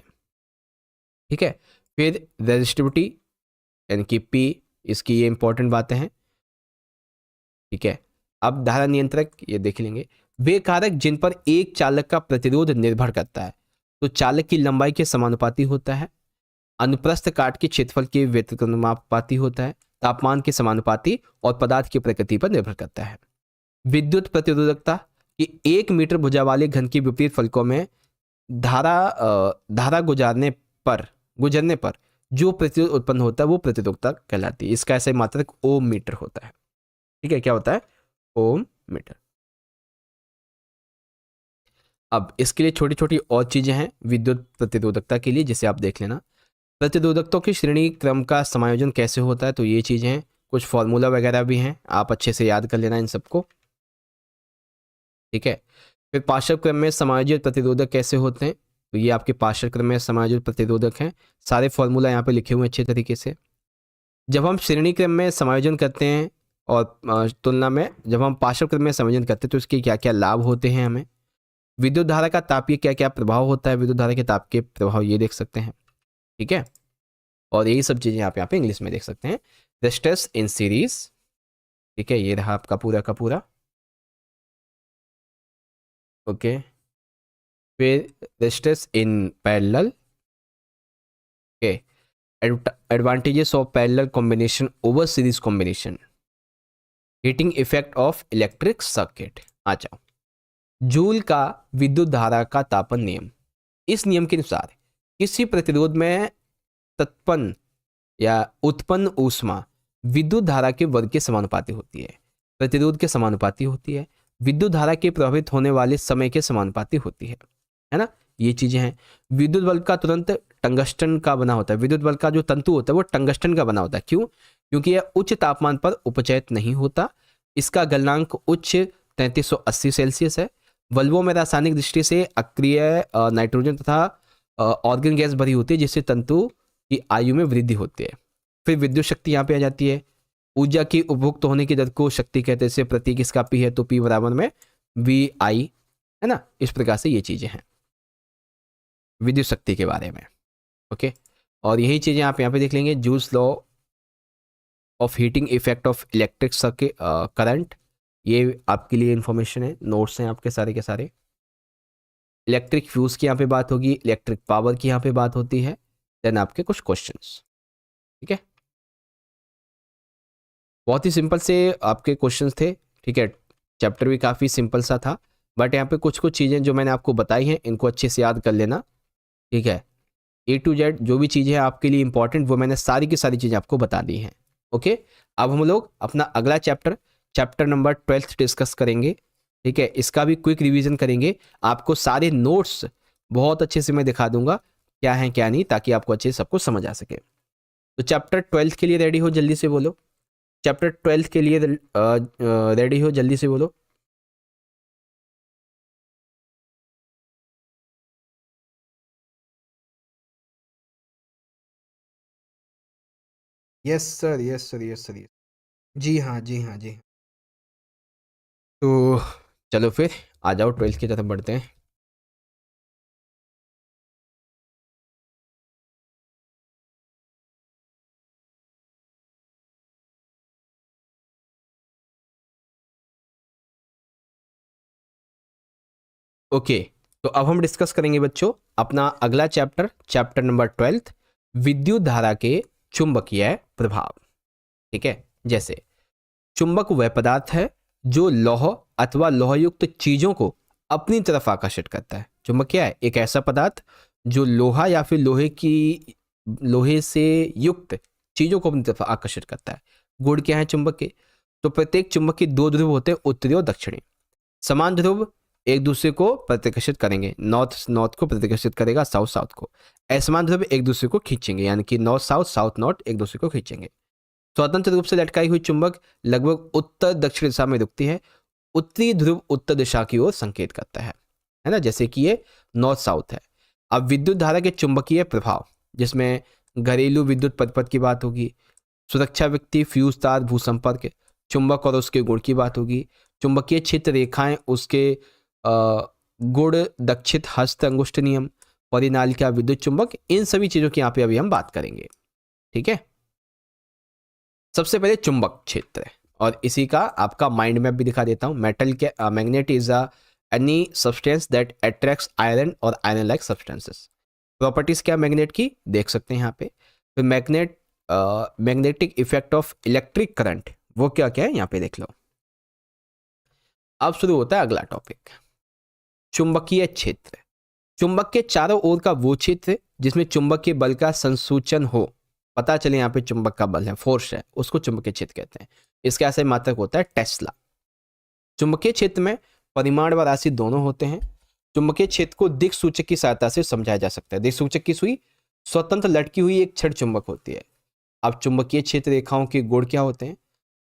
ठीक है, फिर रेजिस्टिविटी यानी कि P, इसकी ये इंपॉर्टेंट बातें हैं। ठीक है, अब धारा नियंत्रक ये देख लेंगे, वे कारक जिन पर एक चालक का प्रतिरोध निर्भर करता है, तो चालक की लंबाई के समानुपाती होता है, अनुप्रस्थ काट के क्षेत्रफल के व्यतिक्रमानुपाती होता है, तापमान के समानुपाती और पदार्थ की प्रकृति पर निर्भर करता है। विद्युत प्रतिरोधकता कि 1 मीटर भुजा वाले घन के विपरीत फलकों में धारा गुजरने पर जो प्रतिरोध उत्पन्न होता है वो प्रतिरोधकता कहलाती है। इसका ऐसा मात्रक ओम मीटर होता है। ठीक है, क्या होता है, ओम मीटर। अब इसके लिए छोटी छोटी और चीजें हैं विद्युत प्रतिरोधकता के लिए, जिसे आप देख लेना। प्रतिरोधकताओं की श्रेणी क्रम का समायोजन कैसे होता है, तो ये चीजें हैं, कुछ फॉर्मूला वगैरह भी हैं, आप अच्छे से याद कर लेना इन सबको। ठीक है, फिर पार्श्व क्रम में समायोजित प्रतिरोधक कैसे होते हैं, तो ये आपके पार्श्व क्रम में समायोजित प्रतिरोधक हैं। सारे फॉर्मूला यहाँ पे लिखे हुए अच्छे तरीके से। जब हम श्रेणी क्रम में समायोजन करते हैं और तुलना में जब हम पार्श्व क्रम में समायोजन करते हैं तो इसके क्या क्या लाभ होते हैं हमें, विद्युत धारा का तापीय क्या क्या प्रभाव होता है, विद्युत धारा के ताप के प्रभाव ये देख सकते हैं, ठीक है। और यही सब चीज़ें आप यहाँ पे इंग्लिश में देख सकते हैं। रेजिस्टेंस इन सीरीज, ठीक है, ये रहा आपका पूरा का पूरा, ओके। फिर resistance in parallel, okay. Advantages of parallel combination over series combination, heating effect of electric circuit. आ जाओ, जूल का विद्युत धारा का तापन नियम। इस नियम के अनुसार किसी प्रतिरोध में तत्पन्न या उत्पन्न ऊष्मा विद्युत धारा के वर्ग के समानुपाती होती है, प्रतिरोध के समानुपाती होती है, विद्युत धारा के प्रभावित होने वाले समय के समानुपाती होती है ना। ये चीजें हैं। विद्युत बल्ब का तुरंत टंगस्टन का बना होता है, विद्युत बल्ब का जो तंतु होता है वो टंगस्टन का बना होता है। क्यों? क्योंकि यह उच्च तापमान पर उपचयित नहीं होता, इसका गलनांक उच्च 3380 सेल्सियस है। बल्बों में रासायनिक दृष्टि से अक्रिय नाइट्रोजन तथा ऑर्गन गैस भरी होती है, जिससे तंतु की आयु में वृद्धि होती है। फिर विद्युत शक्ति यहाँ पे आ जाती है। ऊर्जा की उपभुक्त होने की दर को शक्ति कहते हैं। प्रतीक इसका पी है तो पी बराबर में वी आई, है ना। इस प्रकार से ये चीजें हैं विद्युत शक्ति के बारे में, ओके। और यही चीजें आप यहाँ पे देख लेंगे, joules law of heating effect of electric circuit current, ये आपके लिए इंफॉर्मेशन है, नोट्स हैं आपके सारे के सारे। इलेक्ट्रिक फ्यूज की यहाँ पे बात होगी, इलेक्ट्रिक पावर की यहाँ पे बात होती है, देन आपके कुछ क्वेश्चंस, ठीक है। बहुत ही सिंपल से आपके क्वेश्चंस थे, ठीक है। चैप्टर भी काफ़ी सिंपल सा था, बट यहाँ पे कुछ कुछ चीज़ें जो मैंने आपको बताई हैं इनको अच्छे से याद कर लेना, ठीक है। A to Z जो भी चीज़ें हैं आपके लिए इंपॉर्टेंट वो मैंने सारी की सारी चीज़ें आपको बता दी हैं, ओके। अब हम लोग अपना अगला चैप्टर नंबर 12 डिस्कस करेंगे, ठीक है। इसका भी क्विक रिवीजन करेंगे, आपको सारे नोट्स बहुत अच्छे से मैं दिखा दूंगा क्या है क्या नहीं, ताकि आपको अच्छे से सबको समझ आ सके। तो चैप्टर 12 के लिए रेडी हो, जल्दी से बोलो। चैप्टर 12 के लिए रेडी हो, जल्दी से बोलो। Yes sir, yes sir, yes sir, जी हाँ, जी हाँ, जी। तो चलो फिर आ जाओ, 12 की तरफ बढ़ते हैं। ओके, तो अब हम डिस्कस करेंगे बच्चों अपना अगला चैप्टर नंबर 12, विद्युत धारा के चुंबकीय प्रभाव, ठीक है। जैसे चुंबक वह पदार्थ है जो लौह अथवा लोहयुक्त चीजों को अपनी तरफ आकर्षित करता है। चुंबक क्या है? एक ऐसा पदार्थ जो लोहा या फिर लोहे से युक्त चीजों को अपनी तरफ आकर्षित करता है। गुण क्या है चुंबक के? तो प्रत्येक चुंबक के दो ध्रुव होते हैं, उत्तरी और दक्षिणी। समान ध्रुव एक दूसरे को प्रतिकर्षित करेंगे, नॉर्थ को प्रतिकर्षित करेगा साउथ को। असमान ध्रुव एक दूसरे को खींचेंगे, यानी कि नॉर्थ साउथ नॉर्थ एक दूसरे को खींचेंगे। स्वतंत्र रूप से लटकाई हुई चुंबक लगभग उत्तर दक्षिण दिशा में रुकती है। उत्तरी ध्रुव उत्तर दिशा की ओर संकेत करता है ना, जैसे कि ये नॉर्थ साउथ है। अब विद्युत धारा के चुंबकीय प्रभाव, जिसमें घरेलू विद्युत पथ की बात होगी, सुरक्षा व्यक्ति, फ्यूज तार, भूसंपर्क, चुंबक और उसके गुण की बात होगी, चुंबकीय क्षेत्र रेखाएं, उसके गुण, दक्षित हस्त अंगुष्ठ नियम, परिनालिका, विद्युत चुंबक, इन सभी चीजों की यहाँ पे अभी हम बात करेंगे, ठीक है। सबसे पहले चुंबक क्षेत्र, और इसी का आपका माइंड मैप भी दिखा देता हूं। मेटल के magnet is any substance that attracts iron और आयरन लाइक सब्सटेंसेस। प्रॉपर्टीज क्या मैग्नेट की देख सकते हैं यहाँ पे। फिर magnetic effect of electric current, वो क्या क्या है यहाँ पे देख लो। अब शुरू होता है अगला टॉपिक, चुंबकीय क्षेत्र। चुंबक के चारों ओर का वो क्षेत्र जिसमें चुंबक के बल का संसूचन हो, पता चले यहाँ पे चुंबक का बल है, फोर्स है, उसको चुंबकीय क्षेत्र कहते हैं। इसका ऐसे मात्रक होता है टेस्ला। चुंबकीय क्षेत्र में परिमाण व राशि दोनों होते हैं। चुंबकीय क्षेत्र को दिक् सूचक की सहायता से समझाया जा सकता है। दिक् सूचक की सुई स्वतंत्र लटकी हुई एक छड़ चुंबक होती है। अब चुंबकीय क्षेत्र रेखाओं के गुण क्या होते हैं?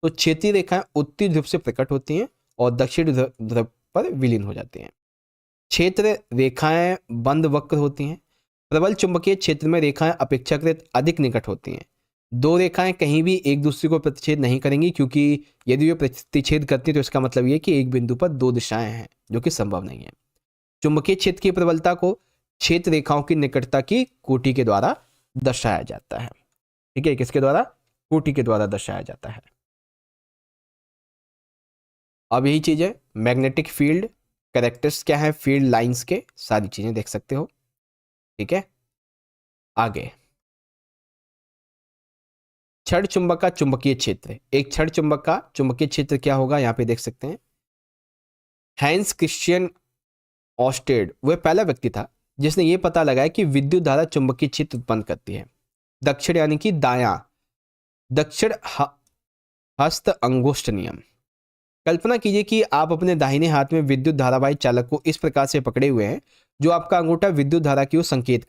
तो क्षेत्रीय रेखाएं उत्तरी ध्रुव से प्रकट होती हैं और दक्षिण ध्रुव पर विलीन हो जाती हैं। क्षेत्र रेखाएं बंद वक्र होती हैं। प्रबल चुंबकीय क्षेत्र में रेखाएं अपेक्षाकृत अधिक निकट होती हैं। दो रेखाएं कहीं भी एक दूसरे को प्रतिच्छेद नहीं करेंगी, क्योंकि यदि वे प्रतिच्छेद करती है तो इसका मतलब ये कि एक बिंदु पर दो दिशाएं हैं, जो कि संभव नहीं है। चुंबकीय क्षेत्र की प्रबलता को क्षेत्र रेखाओं की निकटता की कोटि के द्वारा दर्शाया जाता है। ठीक है, किसके द्वारा? कोटि के द्वारा दर्शाया जाता है। अब यही चीज है मैग्नेटिक फील्ड, कैरेक्टर्स क्या है फील्ड लाइंस के, सारी चीजें देख सकते हो। ठीक है, आगे क्षण चुंबक का चुंबकीय क्षेत्र। एक क्षण चुंबक का चुंबकीय क्षेत्र क्या होगा, यहां पे देख सकते हैं। हैंस क्रिश्चियन ऑस्टेड वह पहला व्यक्ति था जिसने यह पता लगाया कि विद्युत धारा चुंबकीय क्षेत्र उत्पन्न करती है। दक्षिण यानी कि दायां, दक्षिण हस्त अंगुष्ठ नियम। कल्पना कीजिए कि आप अपने दाहिने हाथ में विद्युत धारावाही चालक को इस प्रकार से पकड़े हुए हैं जो आपका अंगूठा विद्युत धारा की ओर संकेत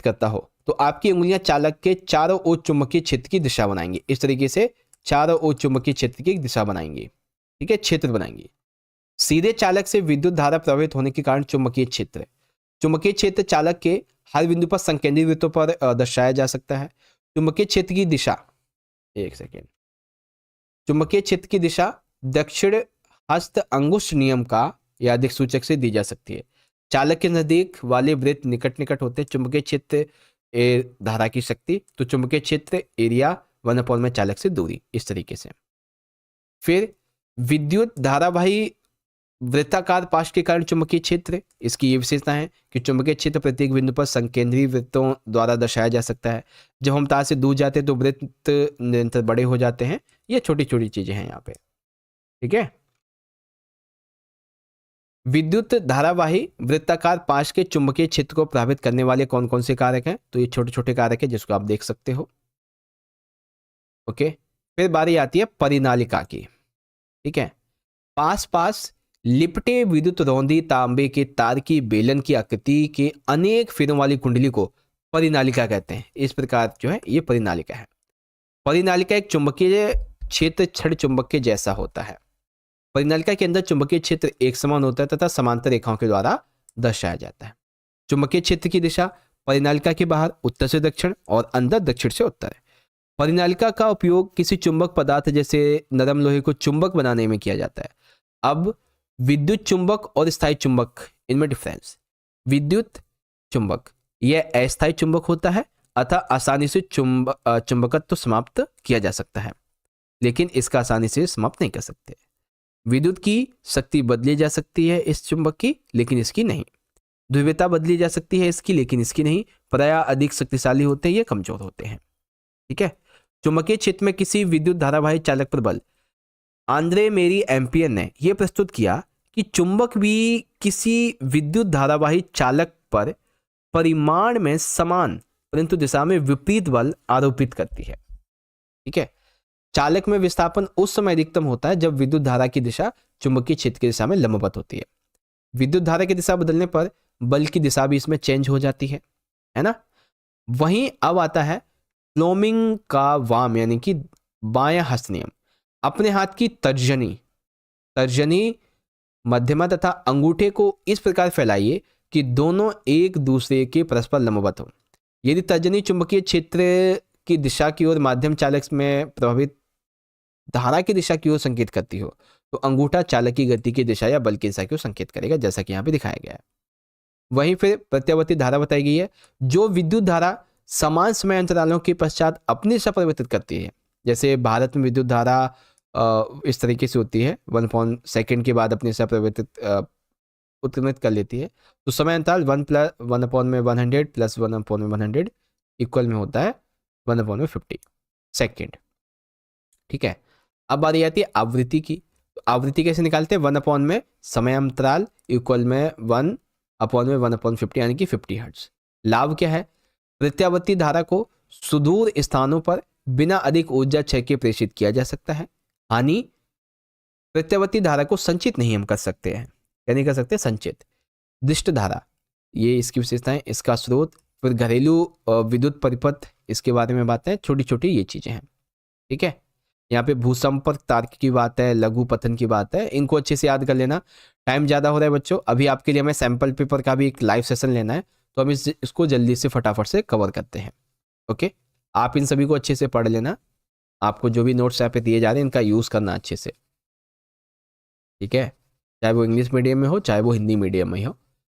करता हो, तो आपकी उंगलियां चालक के चारों ओर चुंबकीय क्षेत्र की दिशा बनाएंगी। इस तरीके से चारों ओर चुंबकीय क्षेत्र की दिशा बनाएंगी। ठीक है, क्षेत्र बनाएंगी। सीधे चालक से विद्युत धारा प्रवाहित होने के कारण चुंबकीय क्षेत्र चालक के हर बिंदु पर संकेंद्रित वृत्तों पर दर्शाया जा सकता है। चुंबकीय क्षेत्र की दिशा, एक सेकेंड, चुंबकीय क्षेत्र की दिशा दक्षिण हस्त अंगुष्ठ नियम का या दिक्सूचक से दी जा सकती है। चालक के नजदीक वाले वृत्त निकट निकट होते हैं। चुंबकीय क्षेत्र धारा की शक्ति, तो चुंबकीय क्षेत्र एरिया 1/, में चालक से दूरी, इस तरीके से। फिर विद्युत धारावाही वृत्ताकार पाश के कारण चुंबकीय क्षेत्र, इसकी ये विशेषता है कि चुंबकीय क्षेत्र प्रत्येक बिंदु पर संकेंद्रीय वृत्तों द्वारा दर्शाया जा सकता है। जब हम तार से दूर जाते हैं तो वृत्त निरंतर बड़े हो जाते हैं। ये छोटी छोटी चीजें हैं यहाँ पे। ठीक है, विद्युत धारावाही वृत्ताकार पाश के चुंबकीय क्षेत्र को प्रभावित करने वाले कौन कौन से कारक हैं, तो ये छोटे छोटे कारक हैं जिसको आप देख सकते हो। ओके, फिर बारी आती है परिनालिका की। ठीक है, पास लिपटे विद्युत रोंधी तांबे के तार की बेलन की आकृति के अनेक फेरों वाली कुंडली को परिनालिका कहते हैं। इस प्रकार जो है ये परिनालिका है। परिनालिका एक चुंबकीय क्षेत्र क्षण चुंबक के जैसा होता है। परिनालिका के अंदर चुंबकीय क्षेत्र एक समान होता है तथा समांतर रेखाओं के द्वारा दर्शाया जाता है। चुंबकीय क्षेत्र की दिशा परिनालिका के बाहर उत्तर से दक्षिण और अंदर दक्षिण से उत्तर है। परिनालिका का उपयोग किसी चुंबक पदार्थ जैसे नरम लोहे को चुंबक बनाने में किया जाता है। अब विद्युत चुंबक और स्थायी चुंबक, इनमें डिफरेंस। विद्युत चुंबक यह अस्थायी चुंबक होता है, अतः आसानी से चुंबकत्व तो समाप्त किया जा सकता है, लेकिन इसका आसानी से समाप्त नहीं कर सकते। विद्युत की शक्ति बदली जा सकती है इस चुंबक की, लेकिन इसकी नहीं। ध्रुवीयता बदली जा सकती है इसकी, लेकिन इसकी नहीं। प्रायः अधिक शक्तिशाली होते हैं, ये कमजोर होते हैं। ठीक है, चुंबकीय क्षेत्र में किसी विद्युत धारावाही चालक पर बल। आंद्रे मेरी एम्पियर ने यह प्रस्तुत किया कि चुंबक भी किसी विद्युत धारावाही चालक पर परिमाण में समान परंतु दिशा में विपरीत बल आरोपित करती है। ठीक है, चालक में विस्थापन उस समय अधिकतम होता है जब विद्युत धारा की दिशा चुंबकीय क्षेत्र की दिशा में लंबवत होती है। विद्युत धारा की दिशा बदलने पर बल की दिशा भी इसमें चेंज हो जाती है ना। वहीं अब आता है फ्लोमिंग का वाम यानी कि बायां हस्त नियम। अपने हाथ की तर्जनी मध्यमा तथा अंगूठे को इस प्रकार फैलाइए कि दोनों एक दूसरे के परस्पर लंबवत हो। यदि तर्जनी चुंबकीय क्षेत्र की दिशा की ओर माध्यम चालक में प्रभावित धारा की दिशा की ओर संकेत करती हो, तो अंगूठा चालक की गति की दिशा या बल की दिशा की ओर संकेत करेगा, जैसा कि यहाँ पे दिखाया गया है। वहीं फिर प्रत्यावर्ती धारा बताई गई है। जो विद्युत धारा समान समय अंतरालों के पश्चात अपनी दिशा परिवर्तित करती है, जैसे भारत में विद्युत धारा इस तरीके से होती है, 1 सेकेंड के बाद अपनी दिशा परिवर्तित उत्क्रमित कर लेती है, तो समय अंतराल 1/100 प्लस 1/100 इक्वल में होता है 1/50 सेकेंड। ठीक है, अब बारी आती है आवृत्ति की। तो आवृत्ति कैसे निकालते हैं? 1 में समय अंतराल इक्वल में 1/150 यानी कि 50 हर्ट्ज। लाभ क्या है? प्रत्यावर्ती धारा को सुदूर स्थानों पर बिना अधिक ऊर्जा क्षय के प्रेषित किया जा सकता है। हानि, प्रत्यावर्ती धारा को संचित नहीं हम कर सकते हैं, क्या नहीं कर सकते? संचित। दृष्ट धारा, ये इसकी विशेषताएं, इसका स्रोत, फिर घरेलू विद्युत परिपथ, इसके बारे में बात है, छोटी छोटी ये चीजें हैं। ठीक है, यहाँ पे भूसंपर्क तार की बात है, लघु पतन की बात है, इनको अच्छे से याद कर लेना। टाइम ज़्यादा हो रहा है बच्चों, अभी आपके लिए हमें सैंपल पेपर का भी एक लाइव सेशन लेना है, तो हम इसको जल्दी से फटाफट से कवर करते हैं। ओके, आप इन सभी को अच्छे से पढ़ लेना। आपको जो भी नोट्स यहाँ पे दिए जा रहे हैं इनका यूज़ करना अच्छे से, ठीक है। चाहे वो इंग्लिश मीडियम में हो चाहे वो हिंदी मीडियम में हो,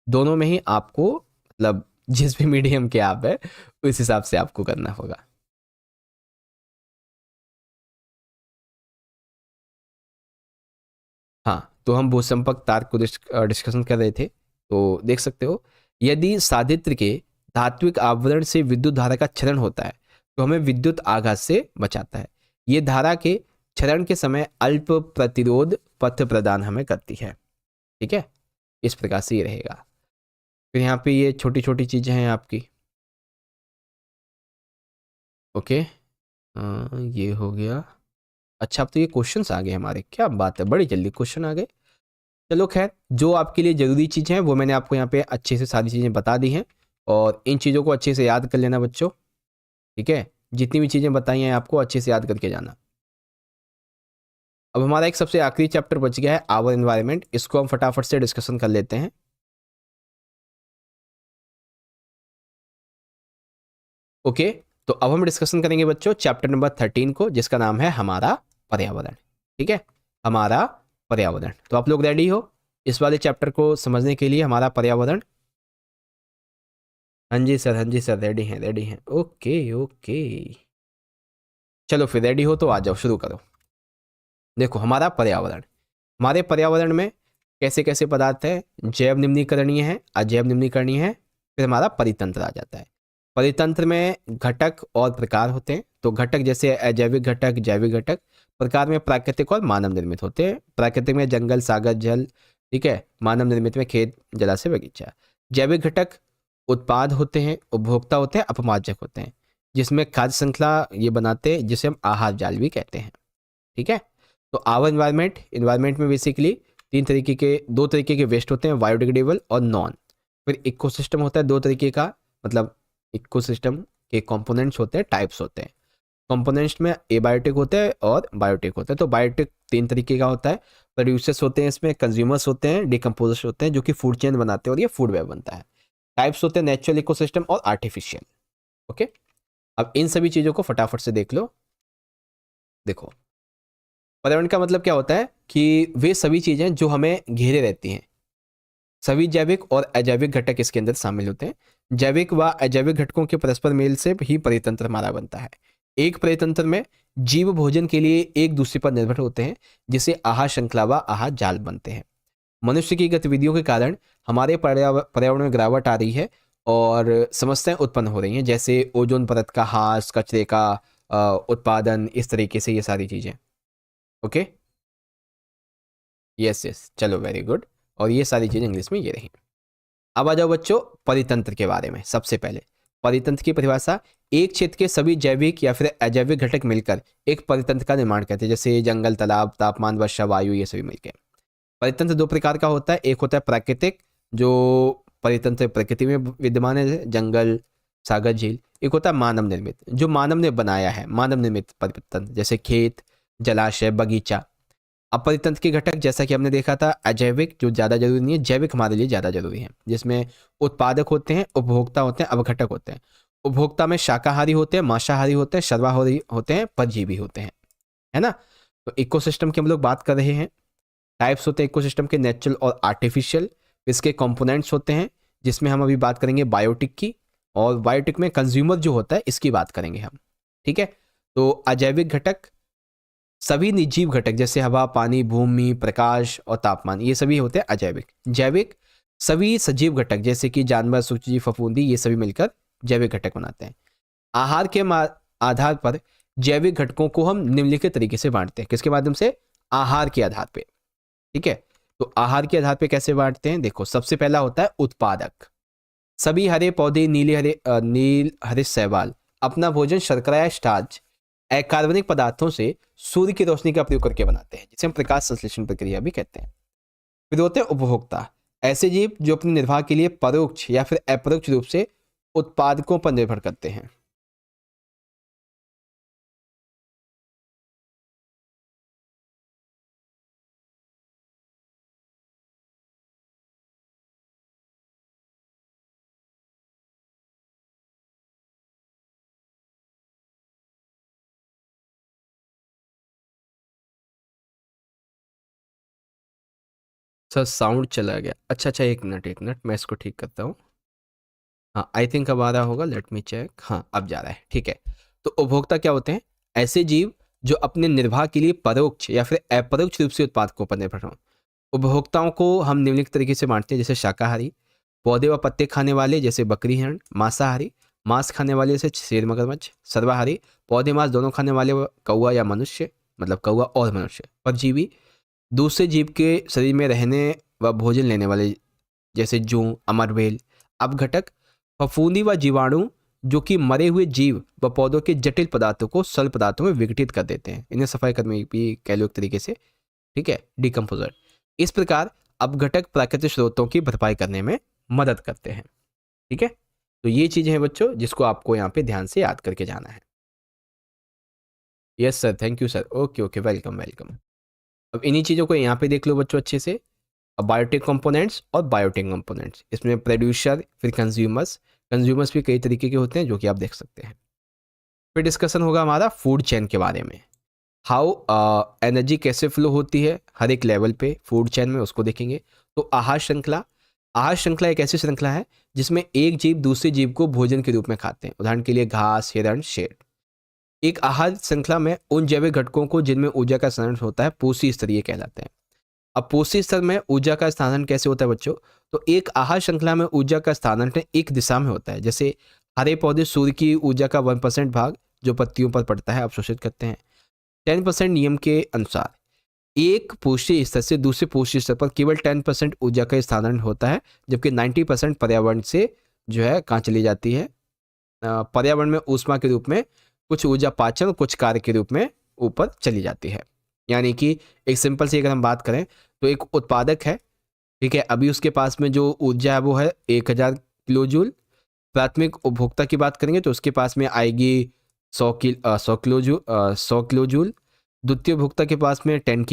दोनों में ही आपको मतलब जिस भी मीडियम के आप है उस हिसाब से आपको करना होगा। हाँ, तो हम भूसंपर्क तार को डिस्कशन कर रहे थे। तो देख सकते हो, यदि साधित्र के धात्विक आवरण से विद्युत धारा का क्षरण होता है तो हमें विद्युत आघात से बचाता है। ये धारा के क्षरण के समय अल्प प्रतिरोध पथ प्रदान हमें करती है, ठीक है। इस प्रकार से ये रहेगा। फिर यहाँ पे ये छोटी छोटी चीज़ें हैं आपकी, ओके। ये हो गया। अच्छा, अब तो ये क्वेश्चंस आ गए हमारे, क्या बात है, बड़ी जल्दी क्वेश्चन आ गए। चलो खैर, जो आपके लिए ज़रूरी चीज़ें हैं वो मैंने आपको यहाँ पे अच्छे से सारी चीज़ें बता दी हैं, और इन चीज़ों को अच्छे से याद कर लेना बच्चों, ठीक है। जितनी भी चीज़ें बताई हैं आपको अच्छे से याद करके जाना। अब हमारा एक सबसे आखिरी चैप्टर बच गया है, आवर एनवायरनमेंट। इसको हम फटाफट से डिस्कशन कर लेते हैं। ओके, तो अब हम डिस्कशन करेंगे बच्चों चैप्टर नंबर 13 को, जिसका नाम है हमारा पर्यावरण, ठीक है। हमारा पर्यावरण। तो आप लोग रेडी हो इस वाले चैप्टर को समझने के लिए, हमारा पर्यावरण? हाँ जी सर, हाँ जी सर, रेडी हैं, रेडी हैं। ओके ओके, चलो फिर रेडी हो तो आ जाओ, शुरू करो। देखो, हमारा पर्यावरण, हमारे पर्यावरण में कैसे कैसे पदार्थ है, जैव निम्नीकरणीय है, अजैव निम्नीकरणीय है, फिर हमारा परितंत्र आ जाता है। परितंत्र में घटक और प्रकार होते हैं। तो घटक जैसे अजैविक घटक, जैविक घटक। प्रकार में प्राकृतिक और मानव निर्मित होते हैं। प्राकृतिक में जंगल, सागर, जल, ठीक है। मानव निर्मित में खेत, जलाशय, बगीचा। जैविक घटक उत्पाद होते हैं, उपभोक्ता होते हैं, अपमार्जक होते हैं, जिसमें खाद्य श्रृंखला ये बनाते हैं, जिसे हम आहार जाल भी कहते हैं, ठीक है। तो आवर इन्वायरमेंट, इन्वायरमेंट में बेसिकली दो तरीके के वेस्ट होते हैं, बायोडिग्रेडेबल और नॉन। फिर इकोसिस्टम होता है दो तरीके का, मतलब इकोसिस्टम के कंपोनेंट्स होते हैं, टाइप्स होते हैं। कंपोनेंट्स में एबायोटिक होते हैं और बायोटिक होते हैं। तो बायोटिक तीन तरीके का होता है। प्रोड्यूसर्स होते हैं, इसमें कंज्यूमर्स होते हैं, डिकम्पोजर्स होते हैं जो कि फूड चेन बनाते हैं और ये फूड वेब बनता है। टाइप्स होते हैं नेचुरल इकोसिस्टम और आर्टिफिशियल, ओके। अब इन सभी चीज़ों को फटाफट से देख लो। देखो, पर्यावरण का मतलब क्या होता है कि वे सभी चीज़ें जो हमें घेरे रहती हैं, सभी जैविक और अजैविक घटक इसके अंदर शामिल होते हैं। जैविक व अजैविक घटकों के परस्पर मेल से ही परितंत्र हमारा बनता है। एक परितंत्र में जीव भोजन के लिए एक दूसरे पर निर्भर होते हैं, जिसे आहार श्रृंखला व आहार जाल बनते हैं। मनुष्य की गतिविधियों के कारण हमारे पर्यावरण में गिरावट आ रही है और समस्याएं उत्पन्न हो रही हैं, जैसे ओजोन परत का ह्रास, कचरे का उत्पादन, इस तरीके से ये सारी चीज़ें, ओके। यस यस, चलो वेरी गुड। और ये सारी चीज़ें इंग्लिश में ये रही। अब आ जाओ बच्चों परितंत्र के बारे में। सबसे पहले परितंत्र की परिभाषा, एक क्षेत्र के सभी जैविक या फिर अजैविक घटक मिलकर एक परितंत्र का निर्माण करते हैं, जैसे जंगल, तालाब, तापमान, वर्षा, वायु, ये सभी मिलकर। परितंत्र दो प्रकार का होता है, एक होता है प्राकृतिक, जो परितंत्र प्रकृति में विद्यमान है, जंगल, सागर, झील। एक होता है मानव निर्मित, जो मानव ने बनाया है, मानव निर्मित परितंत्र, जैसे खेत, जलाशय, बगीचा। अपरितंत्र के घटक जैसा कि हमने देखा था, अजैविक जो ज़्यादा जरूरी नहीं है, जैविक हमारे लिए ज़्यादा जरूरी है, जिसमें उत्पादक होते हैं, उपभोक्ता होते हैं, अवघटक होते हैं। उपभोक्ता में शाकाहारी होते हैं, मांसाहारी होते हैं, सर्वाहारी होते हैं, परजीवी होते हैं, है ना। तो इकोसिस्टम की हम लोग बात कर रहे हैं। टाइप्स होते हैं इकोसिस्टम के, नेचुरल और आर्टिफिशियल। इसके कंपोनेंट्स होते हैं, जिसमें हम अभी बात करेंगे बायोटिक की, और बायोटिक में कंज्यूमर जो होता है इसकी बात करेंगे हम, ठीक है। तो अजैविक घटक सभी निर्जीव घटक, जैसे हवा, पानी, भूमि, प्रकाश और तापमान, ये सभी होते हैं अजैविक। जैविक सभी सजीव घटक, जैसे कि जानवर, सूक्ष्मजीव, फफूंदी, ये सभी मिलकर जैविक घटक बनाते हैं। आहार के आधार पर जैविक घटकों को हम निम्नलिखित तरीके से बांटते हैं, किसके माध्यम से? आहार के आधार पे, ठीक है। तो आहार के आधार पे कैसे बांटते हैं? देखो, सबसे पहला होता है उत्पादक। सभी हरे पौधे, नील हरे शैवाल अपना भोजन शर्करा या स्टार्च, अकार्बनिक पदार्थों से सूर्य की रोशनी का प्रयोग करके बनाते हैं, जिसे हम प्रकाश संश्लेषण प्रक्रिया भी कहते हैं। फिर होते हैं उपभोक्ता, ऐसे जीव जो अपने निर्वाह के लिए परोक्ष या फिर अपरोक्ष रूप से उत्पादकों पर निर्भर करते हैं। सर साउंड चला गया। अच्छा अच्छा, एक मिनट मैं इसको ठीक करता हूँ। हाँ आई थिंक अब आ रहा होगा, लेट मी चेक। हाँ अब जा रहा है, ठीक है। तो उपभोक्ता क्या होते हैं? ऐसे जीव जो अपने निर्वाह के लिए परोक्ष या फिर अपरोक्ष रूप से उत्पादकों पर निर्भर हों। उपभोक्ताओं को हम निम्नलिखित तरीके से बांटते हैं, जैसे शाकाहारी, पौधे व पत्ते खाने वाले जैसे बकरी हिरण, मांसाहारी, मांस खाने वाले जैसे शेर मगरमच्छ, सर्वाहारी, पौधे मांस दोनों खाने वाले कौवा या मनुष्य, मतलब कौवा और मनुष्य, परजीवी, दूसरे जीव के शरीर में रहने व भोजन लेने वाले जैसे जूं, अमरबेल, अपघटक, फफूंदी व जीवाणु जो कि मरे हुए जीव व पौधों के जटिल पदार्थों को सरल पदार्थों में विघटित कर देते हैं। इन्हें सफाई कर्मी भी कह लो एक तरीके से, ठीक है, डिकम्पोजर। इस प्रकार अपघटक प्राकृतिक स्रोतों की भरपाई करने में मदद करते हैं, ठीक है। तो ये चीजें हैं बच्चों जिसको आपको यहाँ पे ध्यान से याद करके जाना है। Yes sir, thank you sir, okay okay, welcome welcome. अब इन्हीं चीज़ों को यहाँ पे देख लो बच्चों अच्छे से। बायोटिक कंपोनेंट्स और बायोटिक कंपोनेंट्स, इसमें प्रोड्यूसर, फिर कंज्यूमर्स। कंज्यूमर्स भी कई तरीके के होते हैं जो कि आप देख सकते हैं। फिर डिस्कशन होगा हमारा फूड चेन के बारे में। हाउ एनर्जी कैसे फ्लो होती है हर एक लेवल पे फूड चेन में, उसको देखेंगे। तो आहार श्रृंखला। आहार श्रृंखला एक ऐसी श्रृंखला है जिसमें एक जीव दूसरे जीव को भोजन के रूप में खाते हैं। उदाहरण के लिए घास, हिरण, शेर। एक आहार श्रृंखला में उन जैविक घटकों को जिनमें ऊर्जा का संरक्षण होता है पोषी स्तरीय कहलाते हैं। अब पोषी स्तर में ऊर्जा का स्थानांतरण कैसे होता है बच्चों? तो एक आहार श्रृंखला में ऊर्जा का स्थानांतरण एक दिशा में होता है। जैसे हरे पौधे सूर्य की ऊर्जा का 1% भाग जो पत्तियों पर पड़ता है अवशोषित करते हैं। 10% नियम के अनुसार एक पोषी स्तर से दूसरे पोषी स्तर पर केवल 10% ऊर्जा का स्थानांतरण होता है, जबकि 90% पर्यावरण से जो है कहाँ चली जाती है, पर्यावरण में ऊष्मा के रूप में, कुछ ऊर्जा पाचन, कुछ कार्य के रूप में ऊपर चली जाती है। यानी कि एक सिंपल सी अगर हम बात करें तो एक उत्पादक है, ठीक है, अभी उसके पास में जो ऊर्जा है वो है 1000 किलो जूल। प्राथमिक उपभोक्ता की बात करेंगे तो उसके पास में आएगी 100 किलो जूल। द्वितीय उपभोक्ता के पास में 10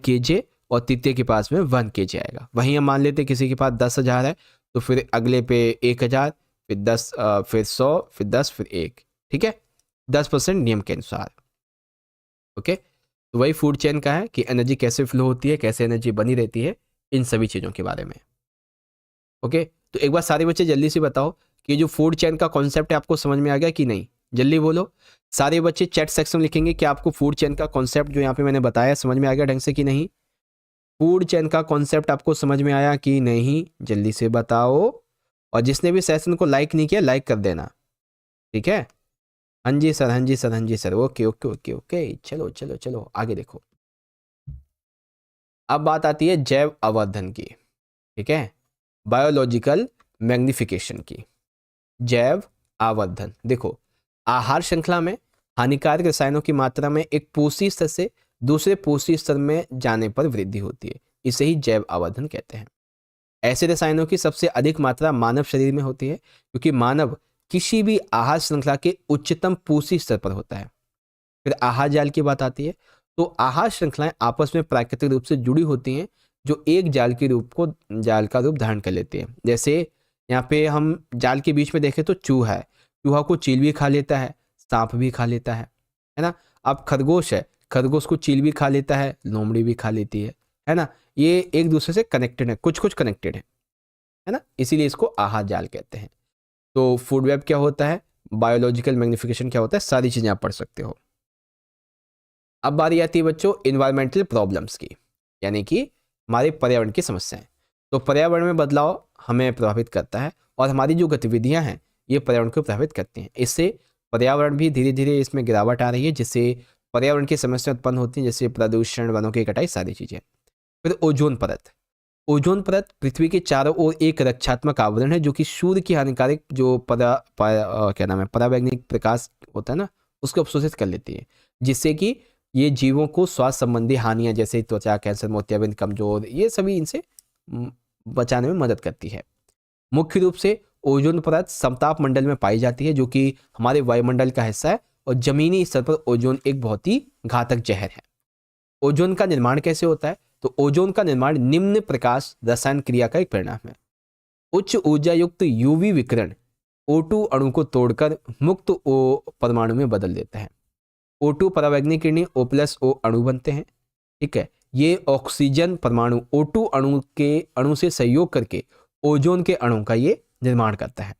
केजे और तृतीय के पास में 1 केजे आएगा। वहीं हम मान लेते किसी के पास 10,000 है तो फिर अगले पे 1000, फिर 10, फिर 100, फिर 10, फिर 1, ठीक है, 10% नियम के अनुसार। ओके, तो वही फूड चेन का है कि एनर्जी कैसे फ्लो होती है, कैसे एनर्जी बनी रहती है, इन सभी चीज़ों के बारे में। ओके, तो एक बार सारे बच्चे जल्दी से बताओ कि जो फूड चेन का कॉन्सेप्ट है आपको समझ में आ गया कि नहीं? जल्दी बोलो। सारे बच्चे चैट सेक्शन में लिखेंगे कि आपको फूड चेन का कॉन्सेप्ट जो यहाँ पे मैंने बताया समझ में आ गया ढंग से कि नहीं। फूड चेन का कॉन्सेप्ट आपको समझ में आया कि नहीं, जल्दी से बताओ। और जिसने भी सेशन को लाइक नहीं किया लाइक कर देना, ठीक है। हाँ जी सर, हाँ जी सर, हाँ जी sir, okay okay okay okay, चलो चलो चलो आगे देखो। अब बात आती है जैव आवर्धन की, ठीक है, बायोलॉजिकल मैग्निफिकेशन की। जैव आवर्धन, देखो आहार श्रृंखला में हानिकारक रसायनों की मात्रा में एक पोषी स्तर से दूसरे पोषी स्तर में जाने पर वृद्धि होती है, इसे ही जैव आवर्धन कहते हैं। ऐसे रसायनों की सबसे अधिक मात्रा मानव शरीर में होती है क्योंकि मानव किसी भी आहार श्रृंखला के उच्चतम पोषी स्तर पर होता है। फिर आहार जाल की बात आती है तो आहार श्रृंखलाएं आपस में प्राकृतिक रूप से जुड़ी होती हैं जो एक जाल का रूप धारण कर लेती हैं। जैसे यहाँ पे हम जाल के बीच में देखें तो चूहा है, चूहा को चील भी खा लेता है, सांप भी खा लेता है ना। अब खरगोश है, खरगोश को चील भी खा लेता है, लोमड़ी भी खा लेती है ना। ये एक दूसरे से कनेक्टेड है, कुछ कुछ कनेक्टेड है ना, इसीलिए इसको आहार जाल कहते हैं। तो फूड वेब क्या होता है, बायोलॉजिकल मैग्निफिकेशन क्या होता है, सारी चीजें आप पढ़ सकते हो। अब बारी आती है बच्चों इन्वायरमेंटल प्रॉब्लम्स की, यानी कि हमारे पर्यावरण की समस्याएं। तो पर्यावरण में बदलाव हमें प्रभावित करता है और हमारी जो गतिविधियां हैं ये पर्यावरण को प्रभावित करती हैं। इससे पर्यावरण भी धीरे धीरे इसमें गिरावट आ रही है, जिससे पर्यावरण की समस्या उत्पन्न होती है, जैसे प्रदूषण, वनों की कटाई, सारी चीज़ें। फिर ओजोन परत। ओजोन परत पृथ्वी के चारों ओर एक रक्षात्मक आवरण है जो कि सूर्य की हानिकारक जो परावैंगनिक प्रकाश होता है ना उसको अवशोषित कर लेती है, जिससे कि ये जीवों को स्वास्थ्य संबंधी हानियां जैसे त्वचा कैंसर, मोतियाबिंद, कमजोर, ये सभी इनसे बचाने में मदद करती है। मुख्य रूप से ओजोन परत समताप मंडल में पाई जाती है जो कि हमारे वायुमंडल का हिस्सा है और जमीनी स्तर पर ओजोन एक बहुत ही घातक जहर है। ओजोन का निर्माण कैसे होता है? तो ओजोन का निर्माण निम्न प्रकाश रसायन क्रिया का एक परिणाम है। उच्च ऊर्जा युक्त यूवी विकिरण O2 अणु को तोड़कर मुक्त O परमाणु में बदल देता है। O2 परावैंगनिक किरणें O+ O अणु बनते हैं, ठीक है। ये ऑक्सीजन परमाणु O2 अणु से सहयोग करके ओजोन के अणु का ये निर्माण करता है।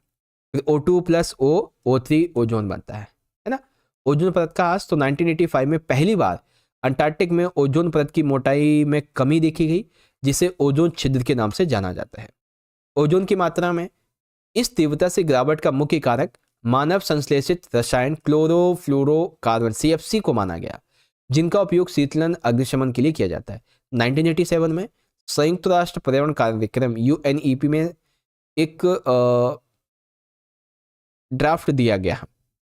फिर O2 plus O O3 ozone बनता है ना। ओजोन परत का आज तो 1985 में पहली बार अंटार्कटिक में ओजोन परत की मोटाई में कमी देखी गई, जिसे ओजोन छिद्र के नाम से जाना जाता है। ओजोन की मात्रा में इस तीव्रता से गिरावट का मुख्य कारक मानव संश्लेषित रसायन क्लोरोफ्लोरोकार्बन CFC को माना गया, जिनका उपयोग शीतलन अग्निशमन के लिए किया जाता है। 1987 में संयुक्त राष्ट्र पर्यावरण कार्यक्रम UNEP में एक ड्राफ्ट दिया गया,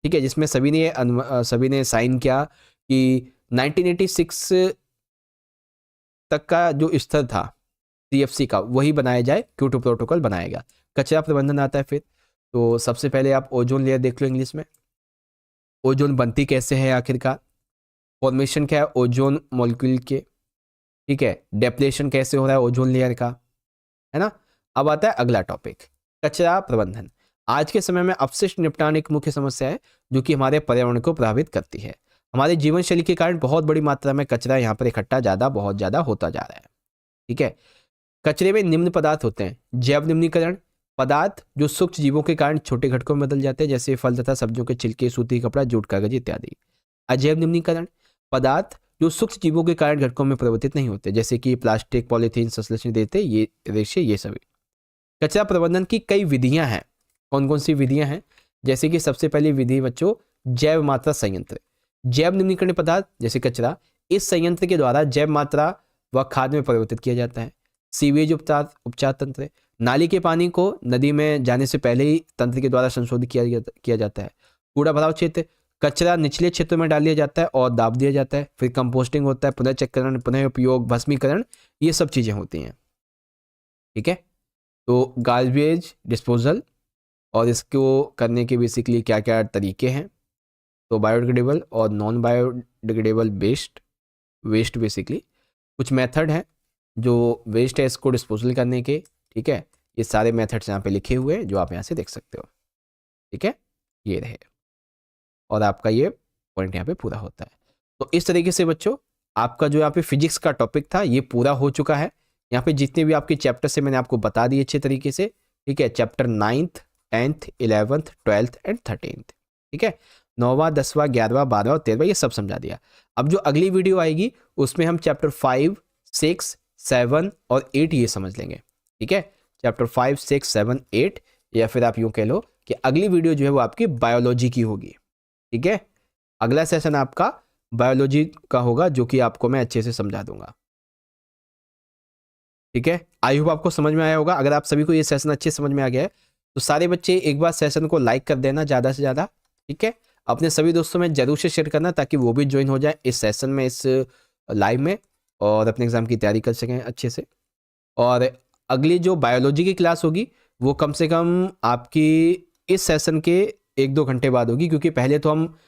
ठीक है, जिसमें सभी ने साइन किया कि 1986 तक का जो स्तर था CFC का वही बनाया जाए, क्योटो प्रोटोकॉल बनाएगा। कचरा प्रबंधन आता है फिर। तो सबसे पहले आप ओजोन लेयर देख लो इंग्लिश में। ओजोन बनती कैसे है आखिरकार, फॉर्मेशन क्या है ओजोन मॉलिक्यूल के, ठीक है, डेप्लेशन कैसे हो रहा है ओजोन लेयर का, है ना। अब आता है अगला टॉपिक, कचरा प्रबंधन। आज के समय में अपशिष्ट निपटान एक मुख्य समस्या है जो कि हमारे पर्यावरण को प्रभावित करती है। हमारे जीवन शैली के कारण बहुत बड़ी मात्रा में कचरा यहाँ पर इकट्ठा बहुत ज़्यादा होता जा रहा है, ठीक है। कचरे में निम्न पदार्थ होते हैं, जैव निम्नीकरण पदार्थ जो सूक्ष्म जीवों के कारण छोटे घटकों में बदल जाते हैं, जैसे फल तथा सब्जियों के छिलके, सूती कपड़ा, जूट, कागज इत्यादि। अजैव निम्नीकरण पदार्थ जो सूक्ष्म जीवों के कारण घटकों में परिवर्तित नहीं होते, जैसे कि प्लास्टिक, पॉलीथीन, संश्लेषण देते, ये रेशे, ये सभी। कचरा प्रबंधन की कई विधियां हैं। कौन कौन सी विधियां हैं, जैसे कि सबसे पहली विधि बच्चों जैव मात्रा संयंत्र। जैव निम्नीकरण पदार्थ जैसे कचरा इस संयंत्र के द्वारा जैव मात्रा व खाद में परिवर्तित किया जाता है। सीवेज उपचार तंत्र, नाली के पानी को नदी में जाने से पहले ही तंत्र के द्वारा संशोधित किया जाता है। कूड़ा भराव क्षेत्र, कचरा निचले क्षेत्र में डाल दिया जाता है और दाब दिया जाता है। फिर कंपोस्टिंग होता है, पुनः चक्रण, पुनः उपयोग, भस्मीकरण, ये सब चीज़ें होती हैं, ठीक है। तो गार्बेज डिस्पोजल और इसको करने के बेसिकली क्या क्या तरीके हैं, तो बायोडिग्रेडेबल और नॉन बायोडिग्रेडेबल वेस्ट बेसिकली कुछ मेथड हैं जो वेस्ट है इसको डिस्पोजल करने के, ठीक है। ये सारे मेथड्स यहाँ पे लिखे हुए हैं जो आप यहाँ से देख सकते हो, ठीक है, ये रहे, और आपका ये पॉइंट यहाँ पे पूरा होता है। तो इस तरीके से बच्चों आपका जो यहाँ पे फिजिक्स का टॉपिक था ये पूरा हो चुका है। यहाँ पे जितने भी आपके चैप्टर से मैंने आपको बता दिए अच्छे तरीके से, ठीक है। Chapter 9th 10th 11th 12th and 13th, ठीक है। 9वां 10वां 11वां 12वां और 13वां ये सब समझा दिया। अब जो अगली वीडियो आएगी उसमें हम चैप्टर 5 6 7 और 8 ये समझ लेंगे, ठीक है। चैप्टर 5 6 7 8, या फिर आप यूं कह लो कि अगली वीडियो जो है वो आपकी बायोलॉजी की होगी, ठीक है। अगला सेशन आपका बायोलॉजी का होगा जो कि आपको मैं अच्छे से समझा दूंगा, ठीक है। आई होप आपको समझ में आया होगा। अगर आप सभी को ये सेशन अच्छे समझ में आ गया है तो सारे बच्चे एक बार सेशन को लाइक कर देना ज़्यादा से ज़्यादा, ठीक है। अपने सभी दोस्तों में जरूर से शेयर करना ताकि वो भी ज्वाइन हो जाए इस सेशन में, इस लाइव में, और अपने एग्जाम की तैयारी कर सकें अच्छे से। और अगली जो बायोलॉजी की क्लास होगी वो कम से कम आपकी इस सेशन के 1-2 घंटे बाद होगी, क्योंकि पहले तो हम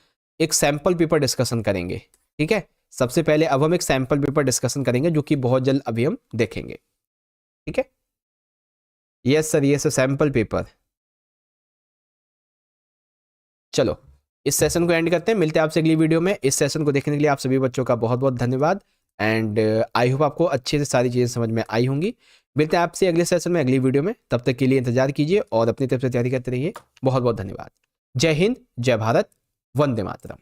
एक सैम्पल पेपर डिस्कशन करेंगे, ठीक है। सबसे पहले अब हम एक सैम्पल पेपर डिस्कशन करेंगे जो कि बहुत जल्द अभी हम देखेंगे, ठीक है। यस सर, ये सैम्पल पेपर। चलो इस सेशन को एंड करते हैं, मिलते हैं आपसे अगली वीडियो में। इस सेशन को देखने के लिए आप सभी बच्चों का बहुत बहुत धन्यवाद, एंड आई होप आपको अच्छे से सारी चीज़ें समझ में आई होंगी। मिलते हैं आपसे अगले सेशन में अगली वीडियो में, तब तक के लिए इंतजार कीजिए और अपनी तरफ से तैयारी करते रहिए। बहुत बहुत धन्यवाद। जय हिंद, जय भारत, वंदे मातरम।